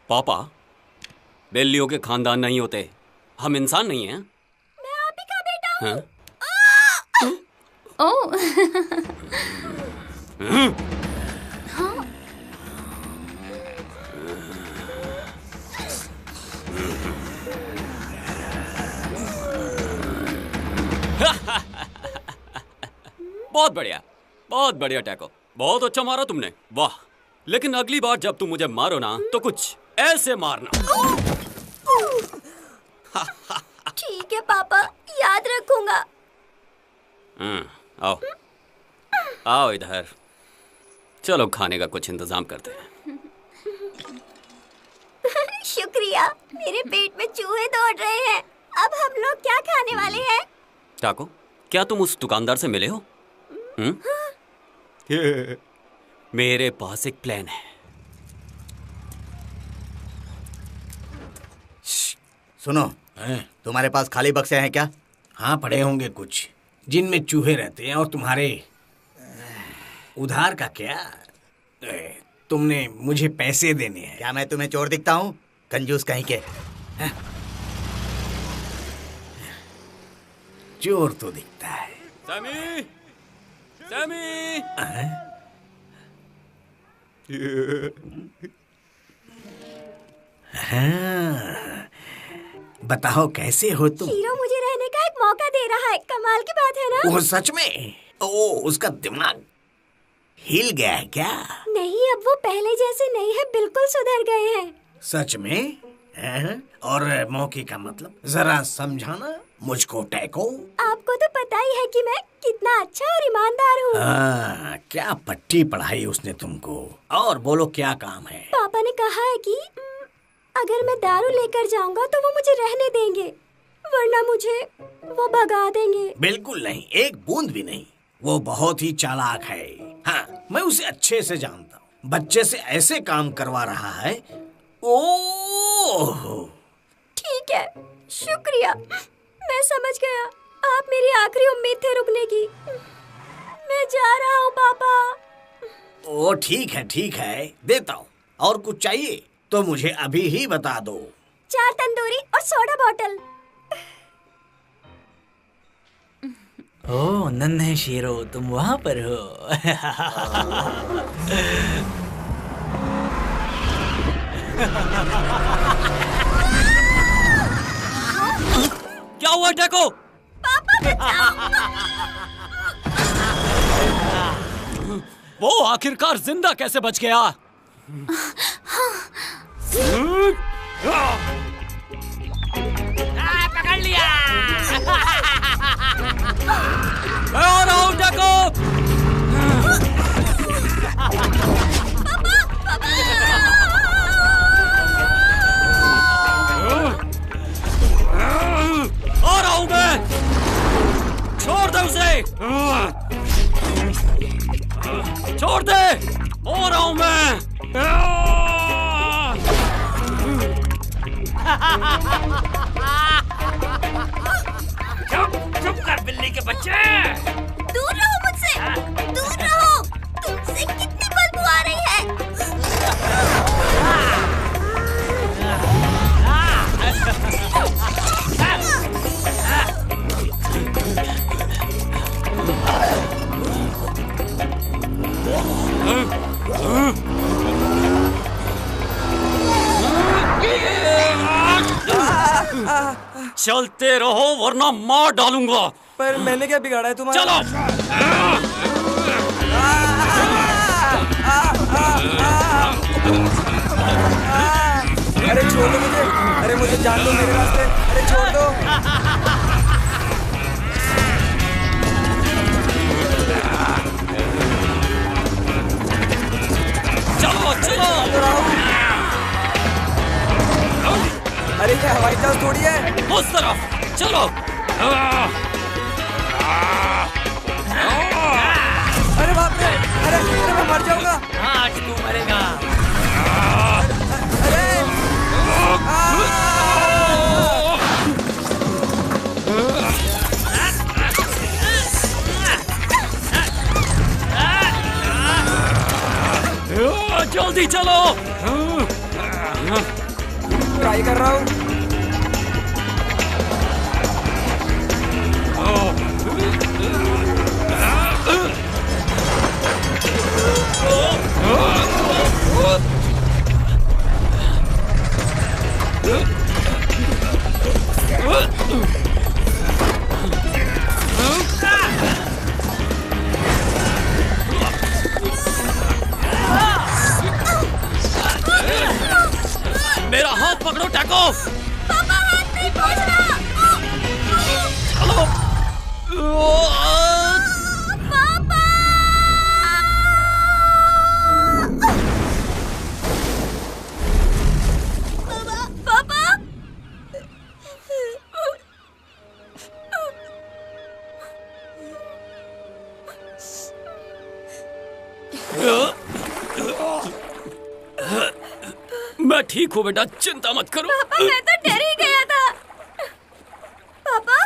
Speaker 2: पापा? बिल्लियों के खानदान नहीं होते। हम इंसान नहीं हैं।
Speaker 9: मैं आप ही का बेटा हूँ।
Speaker 8: ओह।
Speaker 2: बहुत बढ़िया टैको। बहुत अच्छा मारा तुमने, वाह। लेकिन अगली बार जब तुम मुझे मारो ना तो कुछ ऐसे मारना।
Speaker 9: ठीक है पापा, याद रखूंगा।
Speaker 2: आओ आओ इधर। चलो खाने का कुछ इंतजाम करते हैं।
Speaker 9: शुक्रिया। मेरे पेट में चूहे दौड़ रहे हैं। अब हम लोग क्या खाने वाले हैं?
Speaker 2: टाको, क्या तुम उस दुकानदार से मिले हो? मेरे पास एक प्लान है।
Speaker 5: सुनो, तुम्हारे पास खाली बक्से हैं क्या?
Speaker 1: हाँ, पड़े होंगे कुछ जिनमें चूहे रहते हैं। और तुम्हारे उधार का क्या? तुमने मुझे पैसे देने हैं।
Speaker 5: क्या मैं तुम्हें चोर दिखता हूँ? कंजूस कहीं के।
Speaker 1: चोर तो दिखता है।
Speaker 2: Sammy, Sammy.
Speaker 1: हाँ, बताओ कैसे हो तुम?
Speaker 9: शीरो मुझे रहने का एक मौका दे रहा है। कमाल की बात है ना?
Speaker 1: वो सच में? ओ, उसका दिमाग हिल गया है क्या?
Speaker 9: नहीं, अब वो पहले जैसे नहीं है, बिल्कुल सुधर गए हैं।
Speaker 1: सच में? हैं? और मौके का मतलब जरा समझाना मुझको टैको।
Speaker 9: आपको तो पता ही है कि मैं कितना अच्छा और ईमानदार हूँ।
Speaker 1: क्या पट्टी पढ़ाई उसने तुमको। और बोलो क्या काम है?
Speaker 9: पापा ने कहा है कि अगर मैं दारू लेकर जाऊंगा तो वो मुझे रहने देंगे, वरना मुझे वो भगा देंगे।
Speaker 1: बिल्कुल नहीं, एक बूंद भी नहीं। वो बहुत ही चालाक है। हाँ, मैं उसे अच्छे से जानता हूँ। बच्चे से ऐसे काम करवा रहा है। ओह,
Speaker 9: ठीक है, शुक्रिया, मैं समझ गया। आप मेरी आखिरी उम्मीद थे रुकने की। मैं जा रहा हूँ पापा।
Speaker 1: ओ ठीक है, देता हूँ। और कुछ चाहिए तो मुझे अभी ही बता दो।
Speaker 9: 4 तंदूरी और सोडा बॉटल।
Speaker 7: ओह नन्हे शेरो, तुम वहाँ पर हो।
Speaker 2: क्या हुआ टैको? वो आखिरकार जिंदा कैसे बच गया?
Speaker 4: पकड़ लिया।
Speaker 2: मैं आ रहा हूँ टैको। आ रहा हूँ मैं। छोड़ दे उसे। छोड़ दे। आ रहा हूँ मैं।
Speaker 4: चुप कर बिल्ली के बच्चे।
Speaker 9: दूर रहो मुझसे, दूर रहो। तुमसे कितनी बदबू आ रही है।
Speaker 2: चलते रहो वरना मार डालूंगा।
Speaker 10: पर मैंने क्या बिगाड़ा है तुम्हारा?
Speaker 2: चलो।
Speaker 10: अरे छोड़ दो मुझे, अरे मुझे जान दो मेरे रास्ते, अरे छोड़ दो।
Speaker 2: चलो चलो।
Speaker 10: अरे क्या हवाई जहाज थोड़ी है।
Speaker 2: उस तरफ चलो।
Speaker 10: अरे बाप रे, अरे मैं मर जाऊंगा।
Speaker 7: आज तू मरेगा।
Speaker 10: अरे
Speaker 2: जल्दी चलो।
Speaker 10: ट्राई कर रहा हूँ।
Speaker 2: मेरा हाथ पकड़ो टैको।
Speaker 9: पापा हाथ नहीं पकड़ना।
Speaker 2: चलो।
Speaker 9: पापा। पापा।
Speaker 2: मैं ठीक हूँ बेटा, चिंता मत करो।
Speaker 9: पापा मैं तो डर ही गया था। पापा।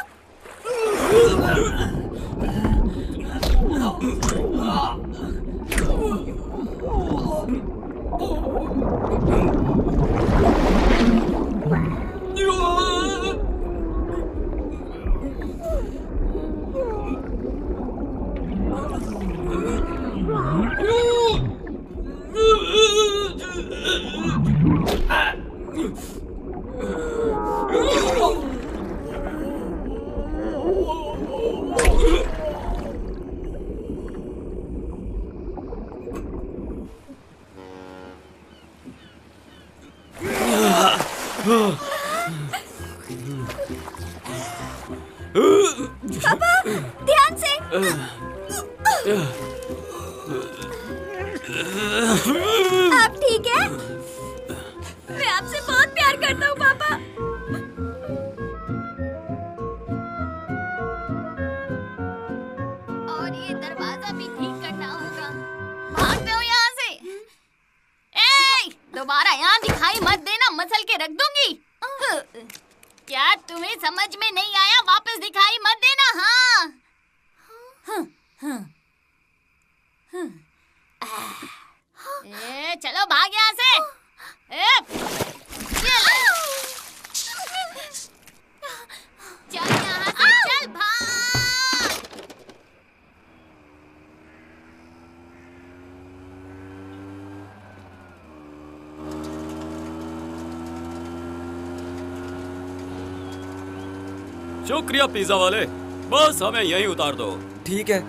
Speaker 9: पापा ध्यान से। आप ठीक है? मैं आपसे बहुत प्यार करता हूँ पापा।
Speaker 8: और ये दरवाजा भी ठीक करना होगा। भागते हो यहाँ से? ए, दोबारा यहाँ दिखाई मत देना, मसल के रख दूंगी। क्या तुम्हें समझ में नहीं आया? वापस दिखाई मत देना। हाँ। चलो भाग यहाँ से। चल यहाँ से, चल भाग।
Speaker 2: शुक्रिया पिज्जा वाले, बस हमें यहीं उतार दो।
Speaker 10: ठीक है।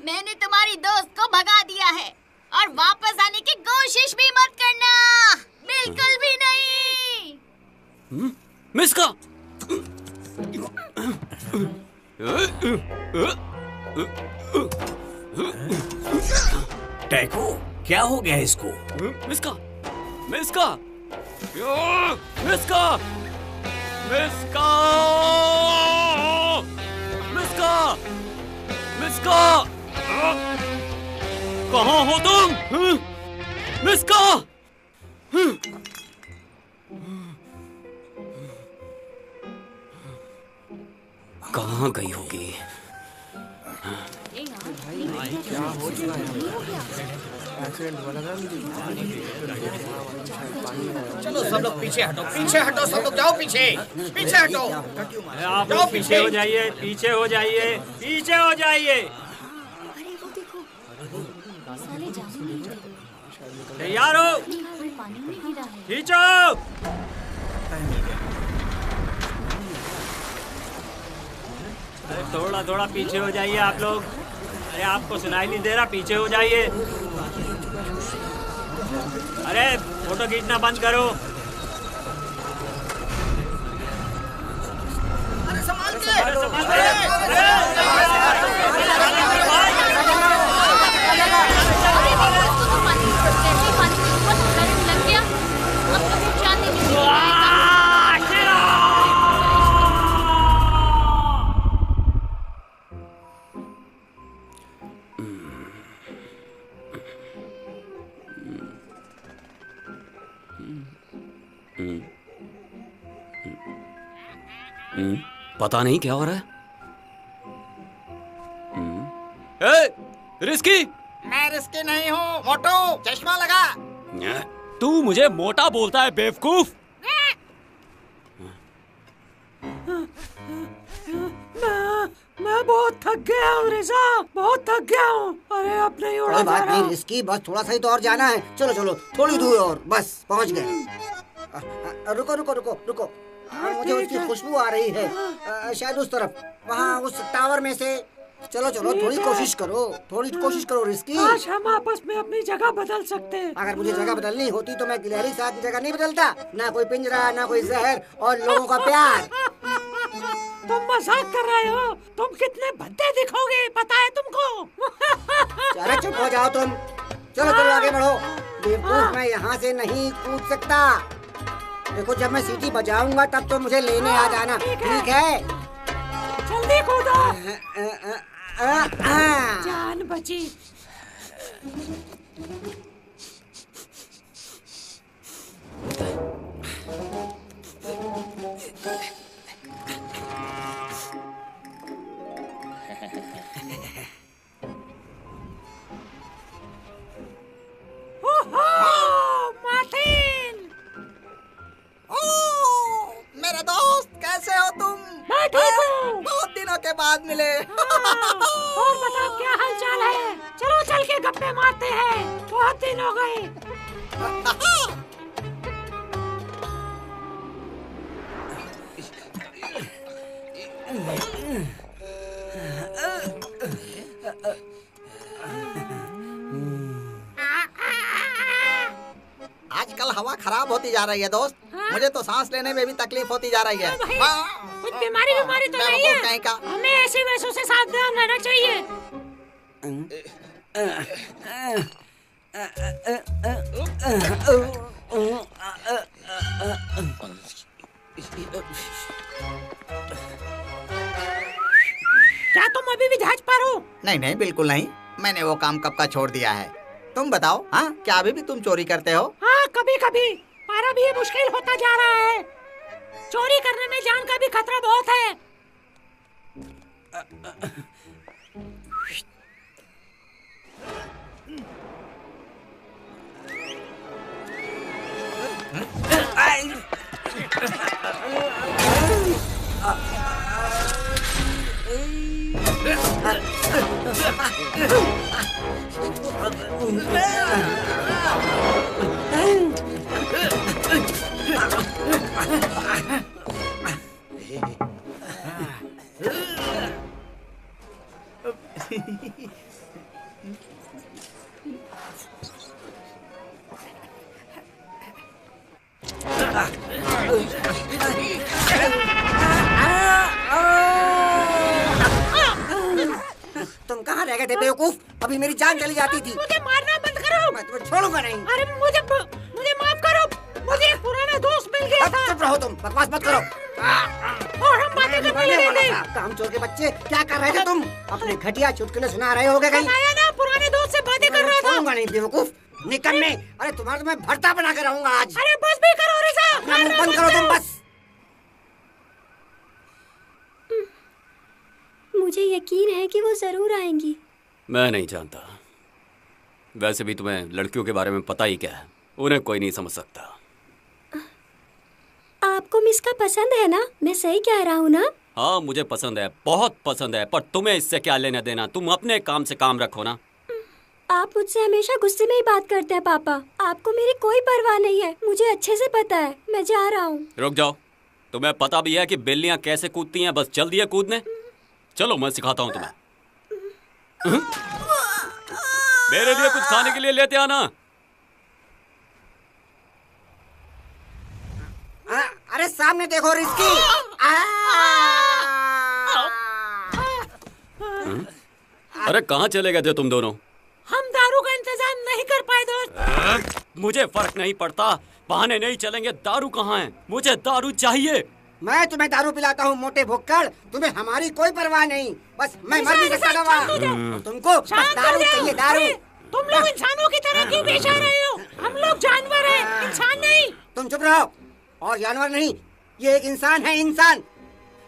Speaker 8: मैंने तुम्हारी दोस्त को भगा दिया है और वापस आने की कोशिश भी मत करना, बिल्कुल भी नहीं।
Speaker 2: मिस्का,
Speaker 1: टैको, क्या हो गया इसको?
Speaker 2: मिस्का, मिस्का, मिस्का, मिस्का, मिस्का, मिस्का, कहाँ हो तुम? मिस्का, कहाँ गई होगी?
Speaker 10: क्या हो चुका है? एक्सीडेंट हुआ लगा
Speaker 1: चलो सब लोग पीछे हटो, पीछे हटो, सब लोग जाओ पीछे, पीछे हटो।
Speaker 7: आप लोग पीछे हो जाइए, पीछे हो जाइए, पीछे हो जाइए।
Speaker 8: अरे वो देखो, साले जामुन गिर गए।
Speaker 7: तैयार हो?
Speaker 8: पानी में गिरा है।
Speaker 7: खींचो। अरे थोड़ा थोड़ा पीछे हो जाइए आप लोग। अरे आपको सुनाई नहीं दे रहा? पीछे हो जाइए। अरे फोटो खींचना बंद करो।
Speaker 1: अरे संभाल के।
Speaker 7: अरे संभाल के।
Speaker 2: पता नहीं क्या हो रहा है। ए, रिस्की।
Speaker 1: मैं रिस्की नहीं हूँ, मोटू, चश्मा लगा।
Speaker 2: तू मुझे मोटा बोलता है बेवकूफ।
Speaker 6: मैं बहुत थक गया हूँ रिजा, बहुत थक गया हूँ। अरे अब नहीं उड़ा।
Speaker 3: कोई बात नहीं रिस्की, बस थोड़ा सा ही तो और जाना है। चलो चलो, थोड़ी दूर और, बस पहुँच गए। रुको रुको रुको रुको, मुझे उसकी खुशबू आ रही है, शायद उस तरफ, वहाँ उस टावर में से। चलो चलो, थोड़ी कोशिश करो रिस्की।
Speaker 6: आज हम आपस में अपनी जगह बदल सकते हैं।
Speaker 3: अगर मुझे जगह बदलनी होती तो मैं गिलहरी के साथ जगह नहीं बदलता। ना कोई पिंजरा, ना कोई जहर, और लोगों का प्यार।
Speaker 6: तुम मजाक कर रहे हो? तुम कितने भद्दे दिखोगे, पता है तुमको।
Speaker 3: अरे चुप हो जाओ तुम। चलो चलो आगे बढ़ो। बेवकूफ, मैं यहाँ से नहीं कूद सकता। देखो जब मैं सीटी बजाऊंगा तब तो मुझे लेने आ जाना, ठीक है?
Speaker 6: जल्दी कूदो। जान बची।
Speaker 3: मेरे दोस्त, कैसे हो तुम?
Speaker 6: मैं ठीक हूँ।
Speaker 3: बहुत दिनों के बाद मिले।
Speaker 6: और बताओ क्या हाल चाल है? चलो चल के गप्पे मारते हैं, बहुत दिन हो गए।
Speaker 3: आजकल हवा खराब
Speaker 11: खराब होती जा रही है दोस्त। मुझे तो सांस लेने में भी तकलीफ होती जा रही है।
Speaker 6: कुछ बीमारी तो नहीं है, हमें ऐसे वैसों से सावधान रहना चाहिए। क्या तुम अभी भी जहाज पर हो?
Speaker 11: नहीं नहीं बिल्कुल नहीं, मैंने वो काम कब का छोड़ दिया है। तुम बताओ, हाँ क्या अभी भी तुम चोरी करते हो?
Speaker 6: हाँ कभी कभी, पर अभी ये मुश्किल होता जा रहा है। चोरी करने में जान का भी खतरा बहुत है।
Speaker 3: तुम कहाँ रह गए थे बेवकूफ? अभी मेरी जान चली जाती थी।
Speaker 6: मुझे मारना बंद करो।
Speaker 3: मैं तुम्हें छोड़ूंगा नहीं।
Speaker 6: अरे मुझे माफ करो, मुझे एक पुराना दोस्त मिल गया था।
Speaker 3: चुप रहो तुम, बकवास मत करो।
Speaker 6: और हम बातें करने लगे थे।
Speaker 3: काम चोर के बच्चे, क्या कर रहे थे तुम? अपने घटिया चुटकुले सुना रहे होगे कहीं?
Speaker 6: बताया ना, पुराने दोस्त से बातें कर रहा था।
Speaker 3: छोड़ूंगा नहीं बेवकूफ, निकम्मे। अरे तुम्हारा तो मैं भरता बना के रहूंगा आज।
Speaker 6: अरे बस भी करो रिजा,
Speaker 3: बंद करो तुम बस।
Speaker 9: मुझे यकीन है कि वो जरूर आएंगी।
Speaker 2: मैं नहीं जानता। वैसे भी तुम्हें लड़कियों के बारे में पता ही क्या है, उन्हें कोई नहीं समझ सकता।
Speaker 9: आपको मिस्का पसंद है ना? मैं सही कह रहा हूँ ना?
Speaker 2: हाँ मुझे पसंद है, बहुत पसंद है, पर तुम्हें इससे क्या लेना देना? तुम अपने काम से काम रखो ना।
Speaker 9: आप मुझसे हमेशा गुस्से में ही बात करते हैं पापा। आपको मेरी कोई परवाह नहीं है, मुझे अच्छे से पता है। मैं जा रहा हूँ।
Speaker 2: रुक जाओ, तुम्हें पता भी है कि बिल्लियाँ कैसे कूदती हैं? बस चल दिए कूदने। चलो मैं सिखाता हूँ तुम्हें। मेरे लिए कुछ खाने के लिए लेते आना।
Speaker 3: अरे सामने देखो रिस्की।
Speaker 2: अरे कहाँ चले गए थे तुम दोनों?
Speaker 6: हम दारू का इंतजाम नहीं कर पाए दोस्त।
Speaker 2: मुझे फर्क नहीं पड़ता, बहाने नहीं चलेंगे। दारू कहाँ है? मुझे दारू चाहिए।
Speaker 3: मैं तुम्हें दारू पिलाता हूँ मोटे भुक्कड़, तुम्हें हमारी कोई परवाह नहीं। बस मैं मर भी सकता हूँ। तुमको बस दारू चाहिए, दारू।
Speaker 6: तुम लोग इंसानों की तरह क्यों पेश आ रहे हो? हम लोग जानवर हैं, इंसान नहीं।
Speaker 3: तुम चुप रहो। और जानवर नहीं, ये एक इंसान है, इंसान।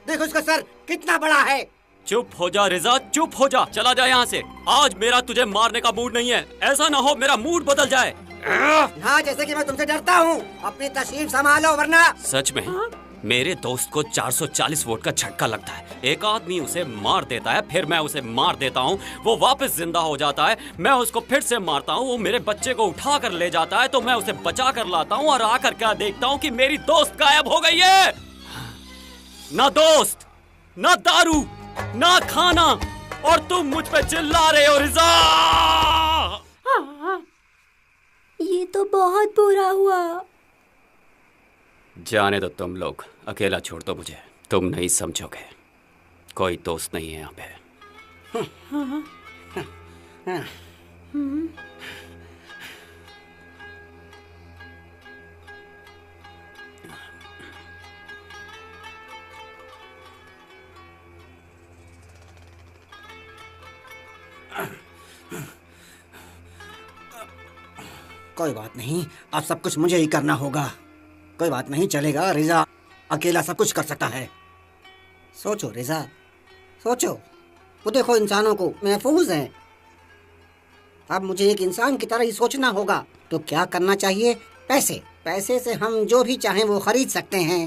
Speaker 3: देखो इसका सर कितना बड़ा है।
Speaker 2: चुप हो जा रिजा, चुप हो जा। चला जा यहाँ से। आज मेरा तुझे मारने का मूड नहीं है। ऐसा ना हो मेरा मूड बदल जाए।
Speaker 3: हाँ जैसे कि मैं तुमसे डरता हूँ। अपनी तशरीफ संभालो वरना।
Speaker 2: सच में मेरे दोस्त को 440 वोट का झटका लगता है। एक आदमी उसे मार देता है, फिर मैं उसे मार देता हूँ, वो वापस जिंदा हो जाता है। मैं उसको फिर से मारता हूँ, वो मेरे बच्चे को उठा कर ले जाता है, तो मैं उसे बचा कर लाता हूँ और आकर क्या देखता हूँ कि मेरी दोस्त गायब हो गई है। ना दोस्त, ना दारू, ना खाना, और तुम मुझ पे चिल्ला रहे हो रिजा।
Speaker 9: ये तो बहुत बुरा हुआ।
Speaker 2: जाने दो तुम लोग, अकेला छोड़ दो मुझे। तुम नहीं समझोगे, कोई दोस्त नहीं है यहाँ पे।
Speaker 3: कोई बात नहीं, अब सब कुछ मुझे ही करना होगा। कोई बात नहीं, चलेगा। रिजा अकेला सब कुछ कर सकता है। सोचो रिजा, सोचो। वो देखो इंसानों को महफूज हैं। अब मुझे एक इंसान की तरह ही सोचना होगा। तो क्या करना चाहिए? पैसे। पैसे से हम जो भी चाहें वो खरीद सकते हैं।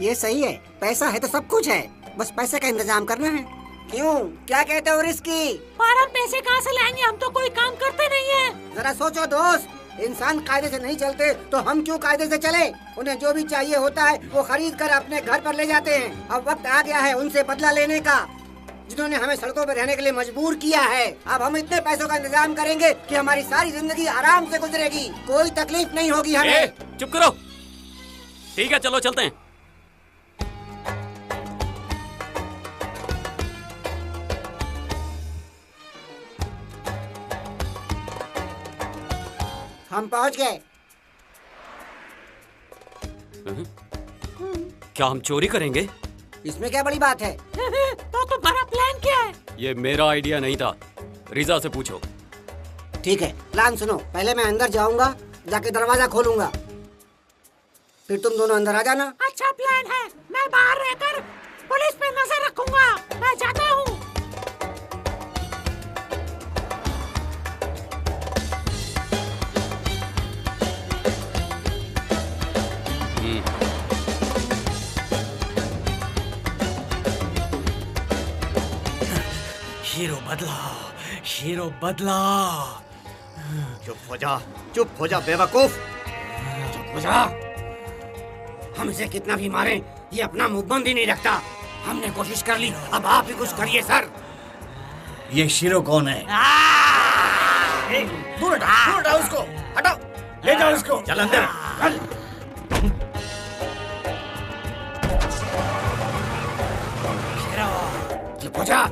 Speaker 3: ये सही है। पैसा है तो सब कुछ है, बस पैसे का इंतजाम करना है। क्यों, क्या कहते हो रिस्की?
Speaker 6: पर हम पैसे कहाँ से लाएंगे? हम तो कोई काम करते नहीं है।
Speaker 3: जरा सोचो दोस्त, इंसान कायदे से नहीं चलते तो हम क्यों कायदे से चले? उन्हें जो भी चाहिए होता है वो खरीद कर अपने घर पर ले जाते हैं। अब वक्त आ गया है उनसे बदला लेने का। जिन्होंने हमें सड़कों पर रहने के लिए मजबूर किया है। अब हम इतने पैसों का इंतजाम करेंगे कि हमारी सारी जिंदगी आराम से गुजरेगी, कोई तकलीफ नहीं होगी हमें।
Speaker 2: चुप करो। ठीक है, चलो चलते हैं।
Speaker 3: हम पहुंच गए।
Speaker 2: क्या हम चोरी करेंगे?
Speaker 3: इसमें क्या बड़ी बात है?
Speaker 6: तो तुम्हारा प्लान क्या है?
Speaker 2: ये मेरा आइडिया नहीं था, रिजा से पूछो।
Speaker 3: ठीक है, प्लान सुनो। पहले मैं अंदर जाऊंगा, जाके दरवाजा खोलूंगा, फिर तुम दोनों अंदर आ जाना।
Speaker 6: अच्छा प्लान है। मैं बाहर रहकर पुलिस पे नजर रखूंगा। मैं जाता हूँ।
Speaker 5: हीरो बदला, हीरो बदला। चुप हो जा, चुप हो जा बेवकूफ, चुप हो जा।
Speaker 1: हम इसे कितना भी मारें, ये अपना मुंह बंद ही नहीं रखता। हमने कोशिश कर ली, अब आप ही कुछ करिए सर।
Speaker 5: ये शीरो कौन है?
Speaker 1: दूर हटाओ उसको, हटाओ, ले जाओ उसको।
Speaker 5: चल अंदर, चल।
Speaker 1: चुप हो जा।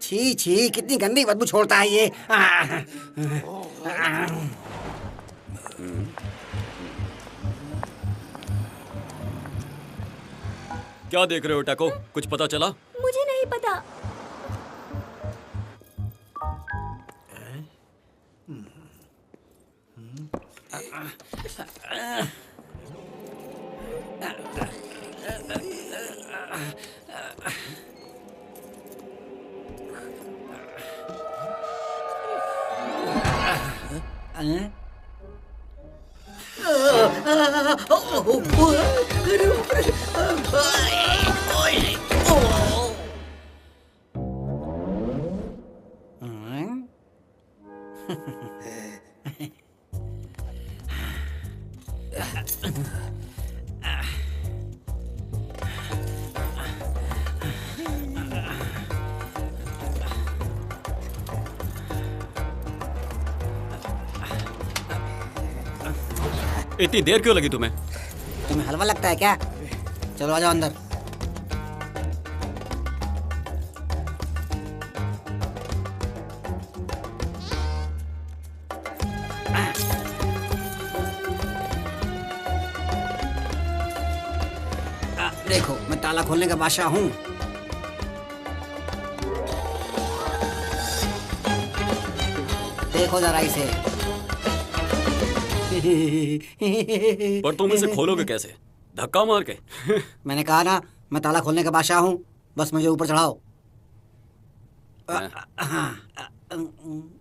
Speaker 3: छी छी, कितनी गंदी बदबू छोड़ता है ये।
Speaker 2: क्या देख रहे हो टैको? कुछ पता चला?
Speaker 9: मुझे नहीं पता।
Speaker 2: इतनी देर क्यों लगी तुम्हें?
Speaker 3: तुम्हें हलवा लगता है क्या? चलो आ जाओ अंदर। देखो, मैं ताला खोलने का बादशाह हूँ। देखो जरा इसे।
Speaker 2: पर तुम इसे खोलोगे कैसे? धक्का मार के?
Speaker 3: मैंने कहा ना, मैं ताला खोलने का बादशाह हूँ, बस मुझे ऊपर चढ़ाओ।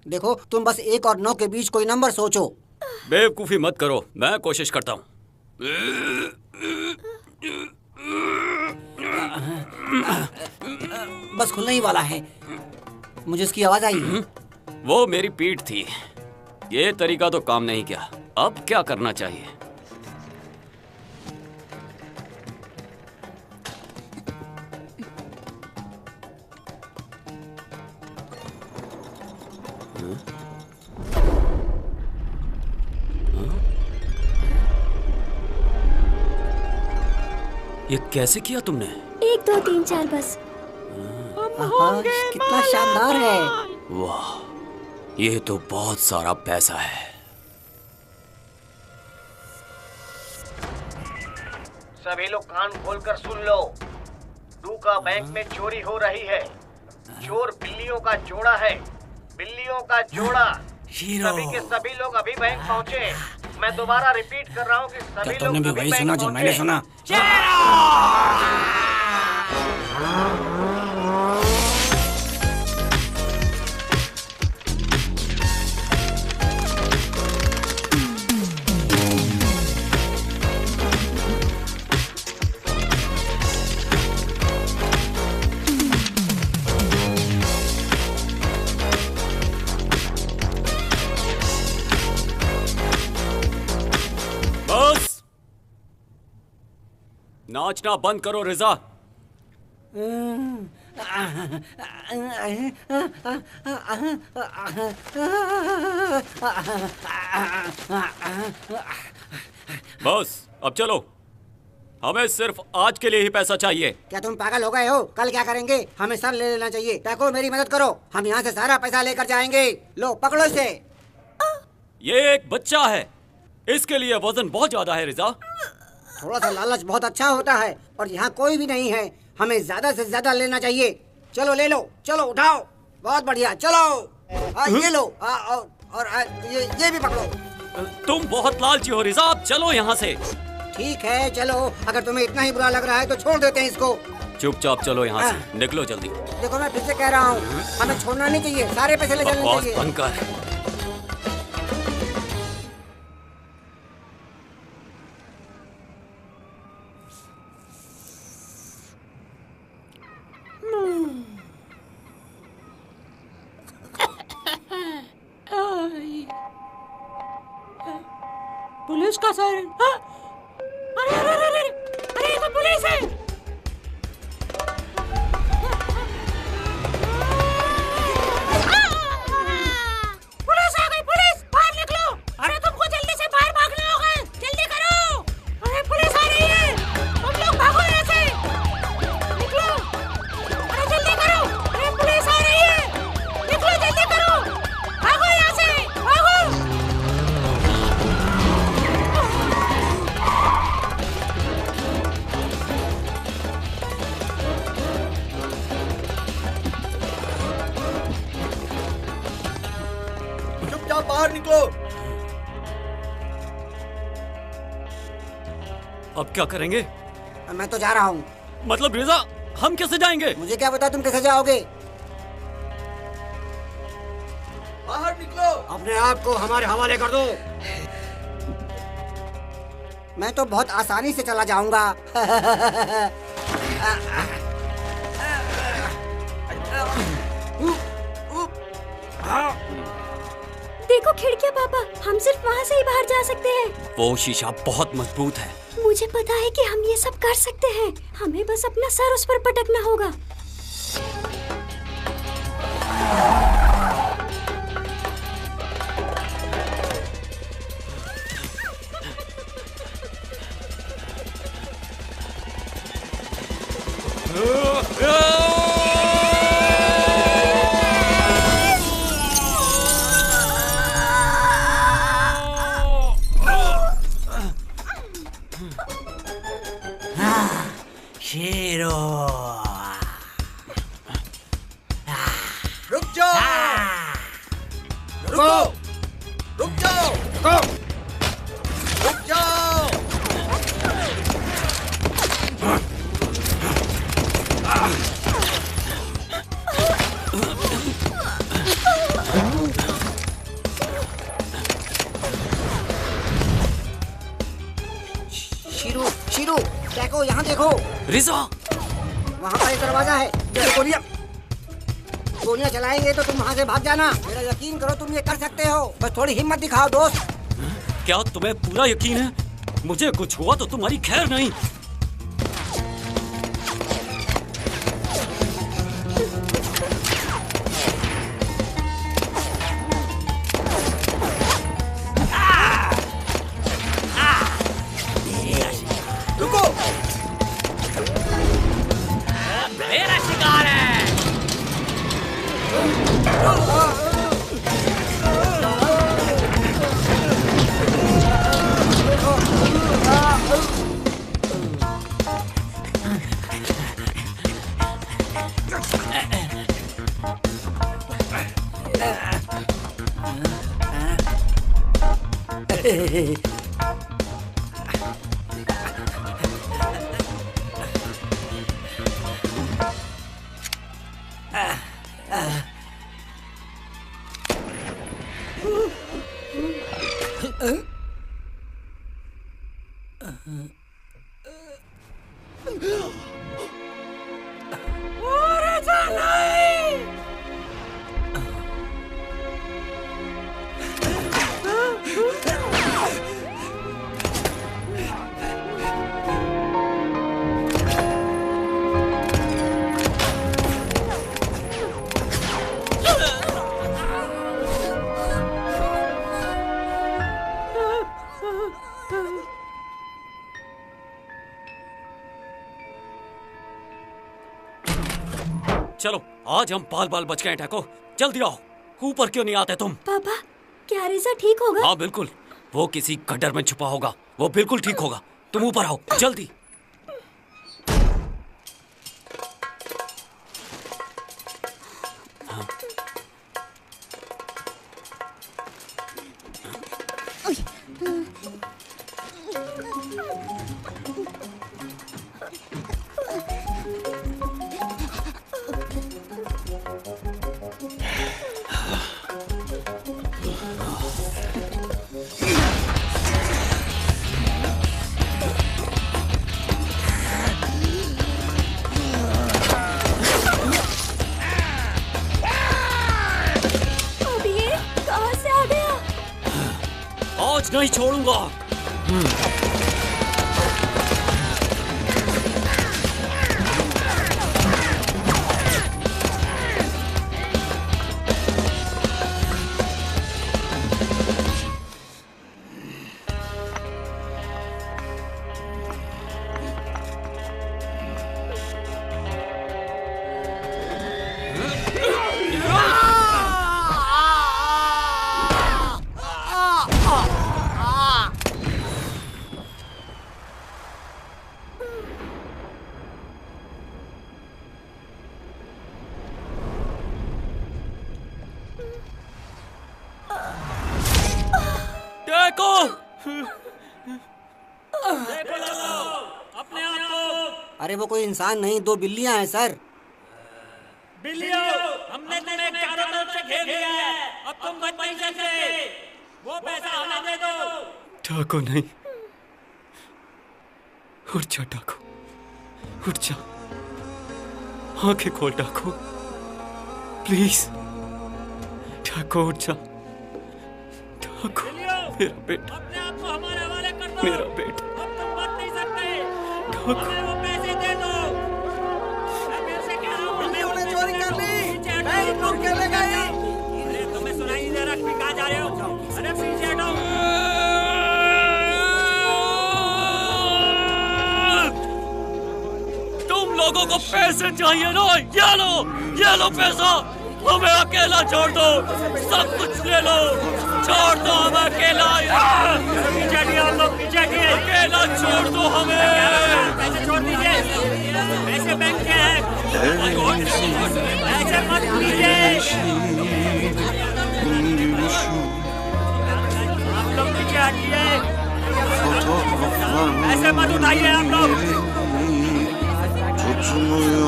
Speaker 3: देखो, तुम बस 1 और 9 के बीच कोई नंबर सोचो।
Speaker 2: बेवकूफी मत करो, मैं कोशिश करता हूँ।
Speaker 3: बस खुलने ही वाला है। मुझे इसकी आवाज आई।
Speaker 2: वो मेरी पीठ थी। ये तरीका तो काम नहीं किया। अब क्या करना चाहिए? ये कैसे किया तुमने?
Speaker 9: 1 2 3 4 बस।
Speaker 3: कितना शानदार है।
Speaker 2: वाह, ये तो बहुत सारा पैसा है।
Speaker 1: सभी लोग कान खोलकर सुन लो। डूका बैंक में चोरी हो रही है। चोर बिल्लियों का जोड़ा है। बिल्लियों का जोड़ा। सभी
Speaker 12: के सभी लोग अभी बैंक पहुँचे। मैं दोबारा रिपीट कर रहा हूँ कि सभी
Speaker 1: तुमने
Speaker 12: लोग
Speaker 1: भी
Speaker 12: अभी
Speaker 1: वही
Speaker 12: बैंक
Speaker 1: सुना जो मैंने
Speaker 12: पहुँचे।
Speaker 1: सुना?
Speaker 2: बस नाचना बंद करो रिजा। बस अब चलो, हमें सिर्फ आज के लिए ही पैसा चाहिए।
Speaker 3: क्या तुम पागल हो गए हो? कल क्या करेंगे? हमें सब ले लेना चाहिए। देखो मेरी मदद करो, हम यहाँ से सारा पैसा लेकर जाएंगे। लो पकड़ो इसे।
Speaker 2: ये एक बच्चा है, इसके लिए वजन बहुत ज्यादा है रिजा।
Speaker 3: थोड़ा सा लालच बहुत अच्छा होता है, और यहाँ कोई भी नहीं है। हमें ज्यादा से ज्यादा लेना चाहिए। चलो ले लो, चलो उठाओ। बहुत बढ़िया, चलो ये लो। और ये भी पकड़ो।
Speaker 2: तुम बहुत लालची हो रिजा, अब चलो यहाँ से।
Speaker 3: ठीक है चलो, अगर तुम्हें इतना ही बुरा लग रहा है तो छोड़ देते हैं इसको।
Speaker 2: चुपचाप चलो यहाँ से, निकलो जल्दी।
Speaker 3: देखो मैं फिर से कह रहा हूँ, हमें छोड़ना नहीं चाहिए, सारे पैसे ले जाने
Speaker 2: बकवास
Speaker 3: चाहिए।
Speaker 2: बंद कर।
Speaker 6: पुलिस का सायरन। अरे अरे अरे अरे अरे ये तो पुलिस है। पुलिस आ गई, पुलिस बाहर निकलो। अरे तुमको जल्दी से बाहर भागना होगा, जल्दी करो। अरे पुलिस आ रही है, तुम लोग भागो यहाँ से, निकलो। अरे जल्दी करो, अरे पुलिस आ रही है, निकलो जल्दी करो, भागो यहाँ से, भागो।
Speaker 10: चुपचाप बाहर निकलो।
Speaker 2: अब क्या करेंगे?
Speaker 3: मैं तो जा रहा हूँ।
Speaker 2: मतलब रिजा, हम कैसे जाएंगे?
Speaker 3: मुझे क्या पता तुम कैसे जाओगे।
Speaker 10: बाहर निकलो।
Speaker 3: अपने आप को हमारे हवाले कर दो। मैं तो बहुत आसानी से चला जाऊंगा।
Speaker 9: देखो खिड़कियाँ पापा, हम सिर्फ वहाँ से ही बाहर जा सकते हैं।
Speaker 2: वो शीशा बहुत मजबूत है।
Speaker 9: मुझे पता है कि हम ये सब कर सकते हैं, हमें बस अपना सर उस पर पटकना होगा।
Speaker 1: शेरो,
Speaker 10: रुक जाओ। रुको। रुक जाओ। रुक जाओ।
Speaker 3: शीरू, शीरू, देखो यहाँ देखो।
Speaker 2: रिजा,
Speaker 3: वहाँ पर एक दरवाजा है। गोलियाँ गोलियाँ चलाएंगे तो तुम वहाँ से भाग जाना। मेरा यकीन करो, तुम ये कर सकते हो। बस थोड़ी हिम्मत दिखाओ दोस्त।
Speaker 2: क्या तुम्हें पूरा यकीन है? मुझे कुछ हुआ तो तुम्हारी खैर नहीं।
Speaker 10: रुको।
Speaker 4: मेरा शिकार है।
Speaker 2: चलो आज हम बाल बाल बच गए टैको, जल्दी आओ। ऊपर क्यों नहीं आते तुम?
Speaker 9: पापा, क्या रेजा ठीक होगा?
Speaker 2: हाँ बिल्कुल, वो किसी गड्ढर में छुपा होगा, वो बिल्कुल ठीक होगा। तुम ऊपर आओ जल्दी। हाँ। आज नहीं छोड़ूंगा।
Speaker 3: अरे वो कोई इंसान नहीं, दो बिल्लियां हैं सर।
Speaker 7: बिल्लियों, हमने तुम्हें चारों तरफ से घेर लिया है, अब तुम बच नहीं सकते। वो पैसा हमें दे दो।
Speaker 2: डाको नहीं, उठ जा डाको, उठ जा, आंखें खोल डाको, प्लीज डाको उठ जा। डाको मेरा बेटा,
Speaker 7: अपने आप को हमारे हवाले कर दो।
Speaker 2: मेरा बेटा,
Speaker 7: अब तुम बच नहीं सकते।
Speaker 2: डाको
Speaker 7: हमें वो पैसे दे दो। मैं फिर से कह रहा हूँ,
Speaker 10: बिल्लियों ने चोरी कर ली। नहीं, लोग चले गए।
Speaker 7: अरे तुम्हें सुनाई नहीं दे रहा कि कहाँ जा रहे हो? अरे पीछे हटो।
Speaker 2: तुम लोगों को पैसे चाहिए ना? ये लो पैसा, हमें अकेला छोड़ दो, सब कुछ ले लो, छोड़ दो हमें अकेला।
Speaker 7: पीछे हटिए आप लोग, पीछे हटिए।
Speaker 2: अकेला छोड़ दो हमें।
Speaker 7: पैसे छोड़ दीजिए, पैसे बैंक के हैं, पैसे मत लीजिए। आप लोग पीछे हटिए, पैसे मत उठाइए आप लोग।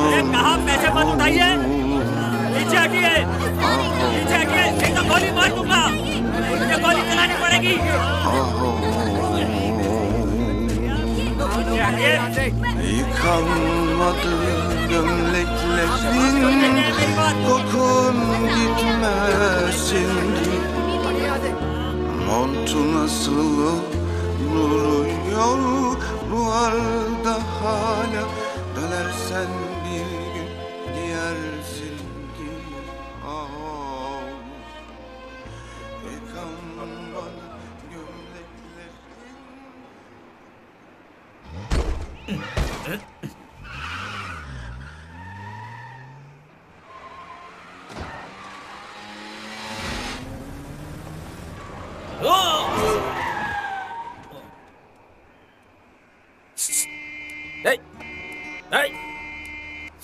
Speaker 7: अरे कहाँ पैसे मत उठाइए, पीछे हटिए, पीछे हटिए, नहीं तो गोली मार दूंगा, मुझे गोली चलानी पड़ेगी।
Speaker 13: Yıkanmadı gömleklerin, kokun gitmesin. Montun asılı duruyor duvarda hala. Dönersen bir gün giyersin ki. Yıkanmadı gömleklerin.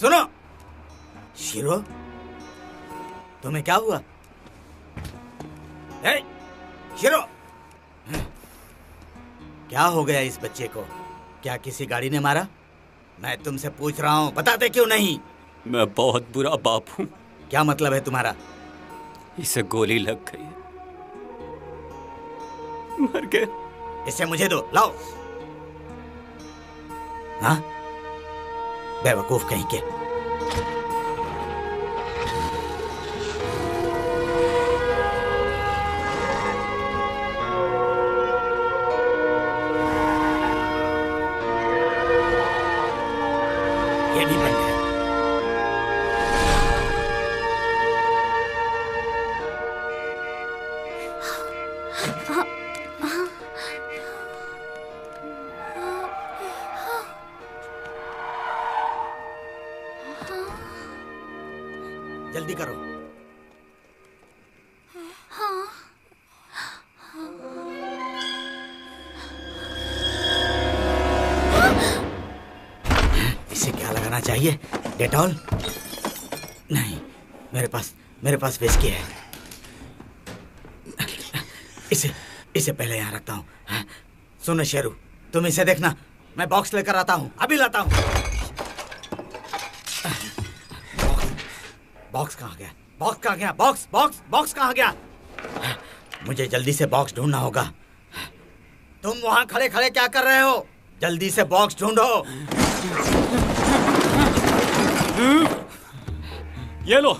Speaker 5: सुनो शीरो, तुम्हें क्या हुआ? शीरो, क्या हो गया इस बच्चे को? क्या किसी गाड़ी ने मारा? मैं तुमसे पूछ रहा हूँ, बताते क्यों नहीं?
Speaker 2: मैं बहुत बुरा बाप हूँ।
Speaker 5: क्या मतलब है तुम्हारा?
Speaker 2: इसे गोली लग गई, मर गया।
Speaker 5: इसे मुझे दो, लाओ। हाँ, बेवकूफ कहीं के। ये भी बंद है। जल्दी करो। इसे क्या लगाना चाहिए? डेटॉल? नहीं, मेरे पास विस्की है। इसे पहले यहाँ रखता हूँ। सुनो शेरू, तुम इसे देखना, मैं बॉक्स लेकर आता हूँ, अभी लाता हूँ। बॉक्स कहाँ गया? बॉक्स कहाँ गया? बॉक्स कहाँ गया? मुझे जल्दी से बॉक्स ढूंढना होगा। तुम वहाँ खड़े खड़े क्या कर रहे हो? जल्दी से बॉक्स ढूंढो।
Speaker 2: ये लो।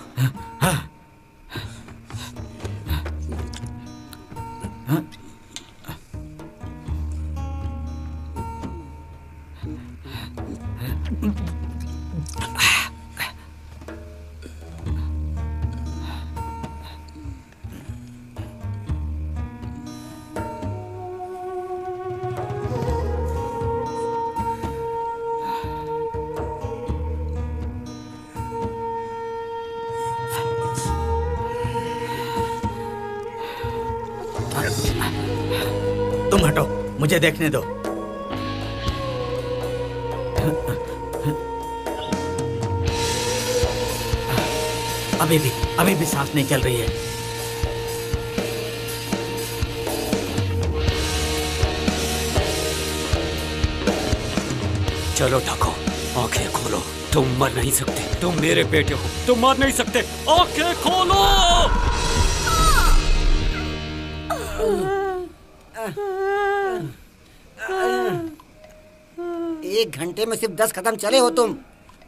Speaker 5: तुम हटो, मुझे देखने दो। अभी भी सांस नहीं चल रही है।
Speaker 2: चलो ठाकुर, आंखें खोलो। तुम मर नहीं सकते, तुम मेरे बेटे हो, तुम मर नहीं सकते। आंखें खोलो।
Speaker 3: 1 घंटे में सिर्फ 10 कदम चले हो तुम।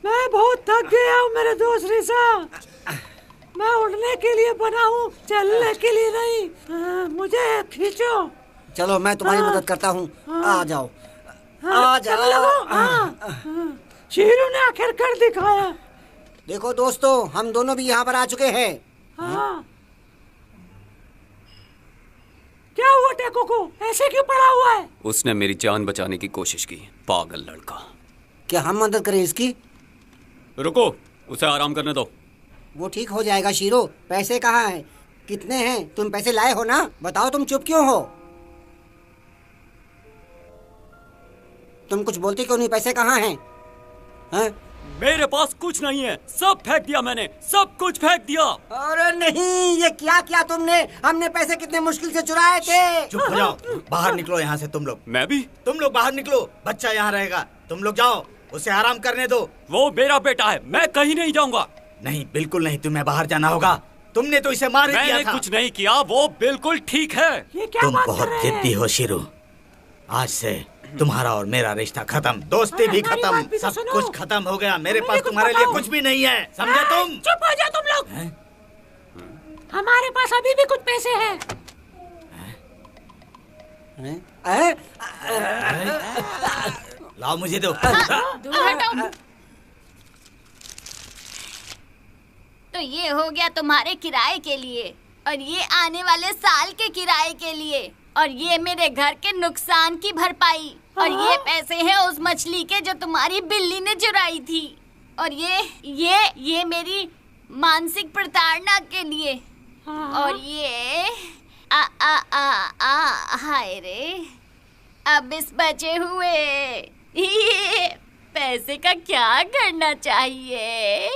Speaker 6: मैं बहुत थक गया हूँ मेरे दोस्त रिसा। मैं उड़ने के लिए बना हूँ, चलने के लिए नहीं। मुझे खींचो।
Speaker 3: चलो मैं तुम्हारी मदद करता हूँ। आ जाओ, आ जाओ।
Speaker 6: शेरू ने आखिर कर दिखाया।
Speaker 3: देखो दोस्तों, हम दोनों भी यहाँ पर आ चुके हैं।
Speaker 6: हाँ। क्या हुआ टेको को? ऐसे क्यों पड़ा हुआ है?
Speaker 2: उसने मेरी जान बचाने की कोशिश की, पागल लड़का।
Speaker 3: क्या हम मदद करें इसकी?
Speaker 2: रुको, उसे आराम करने दो।
Speaker 3: वो ठीक हो जाएगा शीरो। पैसे कहाँ हैं? कितने हैं? तुम पैसे लाए हो ना? बताओ, तुम चुप क्यों हो? तुम कुछ बोलते क्यों नहीं? पैसे कहाँ हैं? हैं?
Speaker 2: मेरे पास कुछ नहीं है, सब फेंक दिया मैंने, सब कुछ फेंक दिया।
Speaker 3: अरे नहीं, ये क्या किया तुमने? हमने पैसे कितने मुश्किल से चुराए थे।
Speaker 5: चुप हो जाओ, बाहर निकलो यहाँ से तुम लोग।
Speaker 2: मैं भी?
Speaker 5: तुम लोग बाहर निकलो, बच्चा यहाँ रहेगा। तुम लोग जाओ, उसे आराम करने दो।
Speaker 2: वो मेरा बेटा है, मैं कहीं नहीं जाऊंगा।
Speaker 5: नहीं, बिल्कुल नहीं, तुम्हें बाहर जाना होगा। तुमने तो इसे मार दिया था।
Speaker 2: मैंने कुछ नहीं किया, वो बिल्कुल ठीक है।
Speaker 5: तुम बहुत जिद्दी हो शीरू। आज से तुम्हारा और मेरा रिश्ता खत्म, दोस्ती भी खत्म, सब कुछ खत्म हो गया। मेरे पास तुम्हारे लिए कुछ भी नहीं है, समझे तुम?
Speaker 6: चुप हो जाओ तुम लोग। हमारे पास अभी भी कुछ पैसे हैं।
Speaker 5: लाओ, मुझे दो।
Speaker 8: दूर हटो। तो ये हो गया तुम्हारे किराए के लिए, और ये आने वाले साल के किराए के लिए, और ये मेरे घर के नुकसान की भरपाई, और ये पैसे हैं उस मछली के जो तुम्हारी बिल्ली ने चुराई थी, और ये मेरी मानसिक प्रताड़ना के लिए, और ये हाय रे, अब इस बचे हुए ये पैसे का क्या करना चाहिए?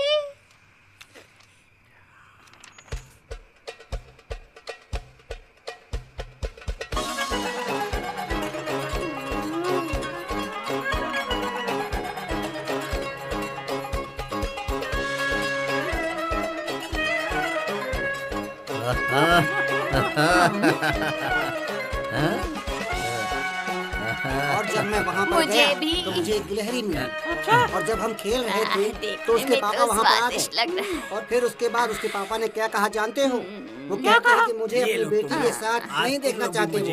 Speaker 3: और जब मैं वहाँ पर
Speaker 8: मुझे
Speaker 3: गया
Speaker 8: भी।
Speaker 3: तो मुझे एक गिलहरी मिली। और जब हम खेल रहे थे तो उसके पापा वहाँ पर आ गए। और फिर उसके बाद उसके पापा ने क्या कहा जानते हो? वो कहते हैं कि मुझे अपनी बेटी के साथ नहीं देखना चाहते हो।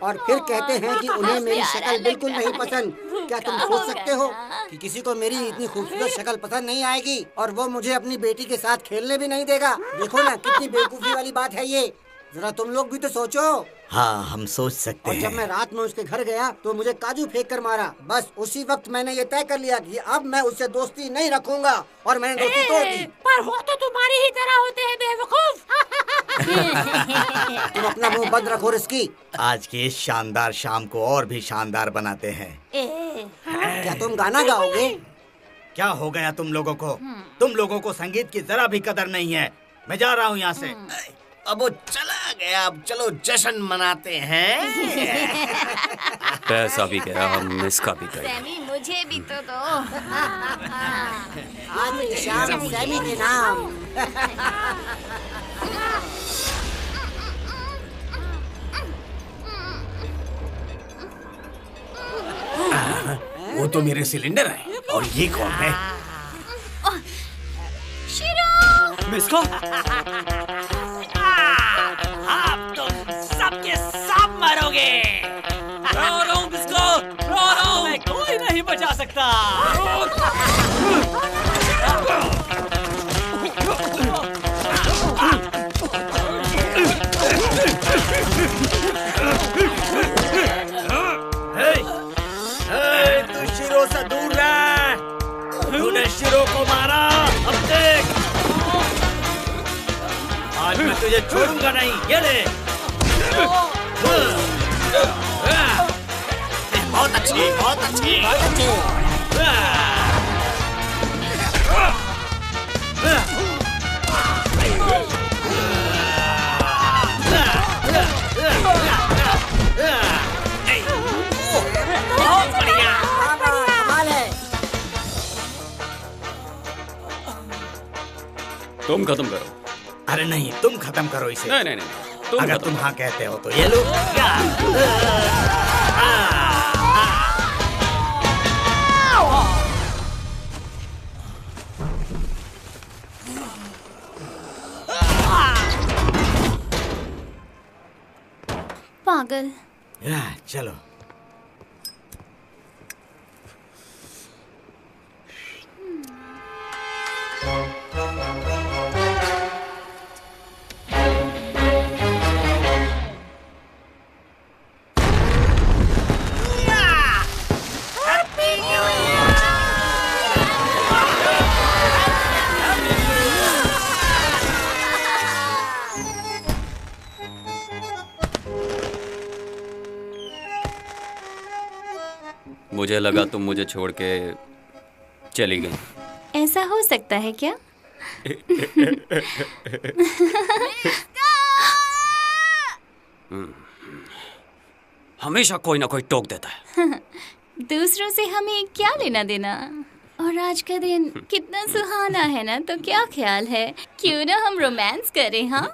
Speaker 3: और फिर कहते हैं कि उन्हें मेरी शक्ल बिल्कुल नहीं पसंद। क्या तुम सोच सकते हो कि किसी को मेरी इतनी खूबसूरत शक्ल पसंद नहीं आएगी और वो मुझे अपनी बेटी के साथ खेलने भी नहीं देगा? देखो ना कितनी बेवकूफी वाली बात है ये। जरा तुम लोग भी तो सोचो।
Speaker 11: हाँ, हम सोच सकते
Speaker 3: और
Speaker 11: हैं।
Speaker 3: जब मैं रात में उसके घर गया तो मुझे काजू फेंक कर मारा। बस उसी वक्त मैंने ये तय कर लिया कि अब मैं उससे दोस्ती नहीं रखूंगा और मैंने दोस्ती तोड़ दी।
Speaker 6: पर हो तो तुम्हारी ही तरह होते हैं बेवकूफ।
Speaker 3: तुम अपना मुंह बंद रखो रिस्की।
Speaker 11: आज की इस शानदार शाम को और भी शानदार बनाते हैं।
Speaker 3: क्या तुम गाना गाओगे?
Speaker 5: क्या हो गया तुम लोगों को? तुम लोगों को संगीत की जरा भी कदर नहीं है। मैं जा रहा हूँ यहाँ से।
Speaker 1: अब वो चला गया, अब चलो जश्न मनाते हैं।
Speaker 2: पैसा भी गया, हम इसका भी गया।
Speaker 8: सैमी मुझे भी तो दो।
Speaker 3: आज की शाम सैमी के नाम।
Speaker 1: वो तो मेरे सिलेंडर है। और ये कौन है?
Speaker 8: शिरो!
Speaker 7: मिस्को? आप तुम सबके सब मरोगे। रो रो मिस्को, रो रो। मैं कोई नहीं बचा सकता।
Speaker 5: तू शिरो से दूर रह। तूने शिरो को मारा, अब देख। आज मैं तुझे छोड़ूंगा नहीं। ये ले।
Speaker 1: बहुत अच्छी, बहुत अच्छी, बहुत अच्छी।
Speaker 7: बहुत बढ़िया।
Speaker 3: कमाल है।
Speaker 2: तुम खत्म करो।
Speaker 5: अरे नहीं, तुम खत्म करो इसे।
Speaker 2: नहीं नहीं नहीं, तुम
Speaker 5: अगर
Speaker 2: खत्म
Speaker 5: तुम हाँ कहते हो तो ये लो।
Speaker 8: पागल।
Speaker 5: चलो।
Speaker 2: मुझे लगा तुम मुझे छोड़ के चली गई।
Speaker 8: ऐसा हो सकता है क्या?
Speaker 2: हमेशा कोई ना कोई टोक देता है।
Speaker 8: दूसरों से हमें क्या लेना देना? और आज का दिन कितना सुहाना है ना, तो क्या ख्याल है क्यों ना हम रोमांस करें? हाँ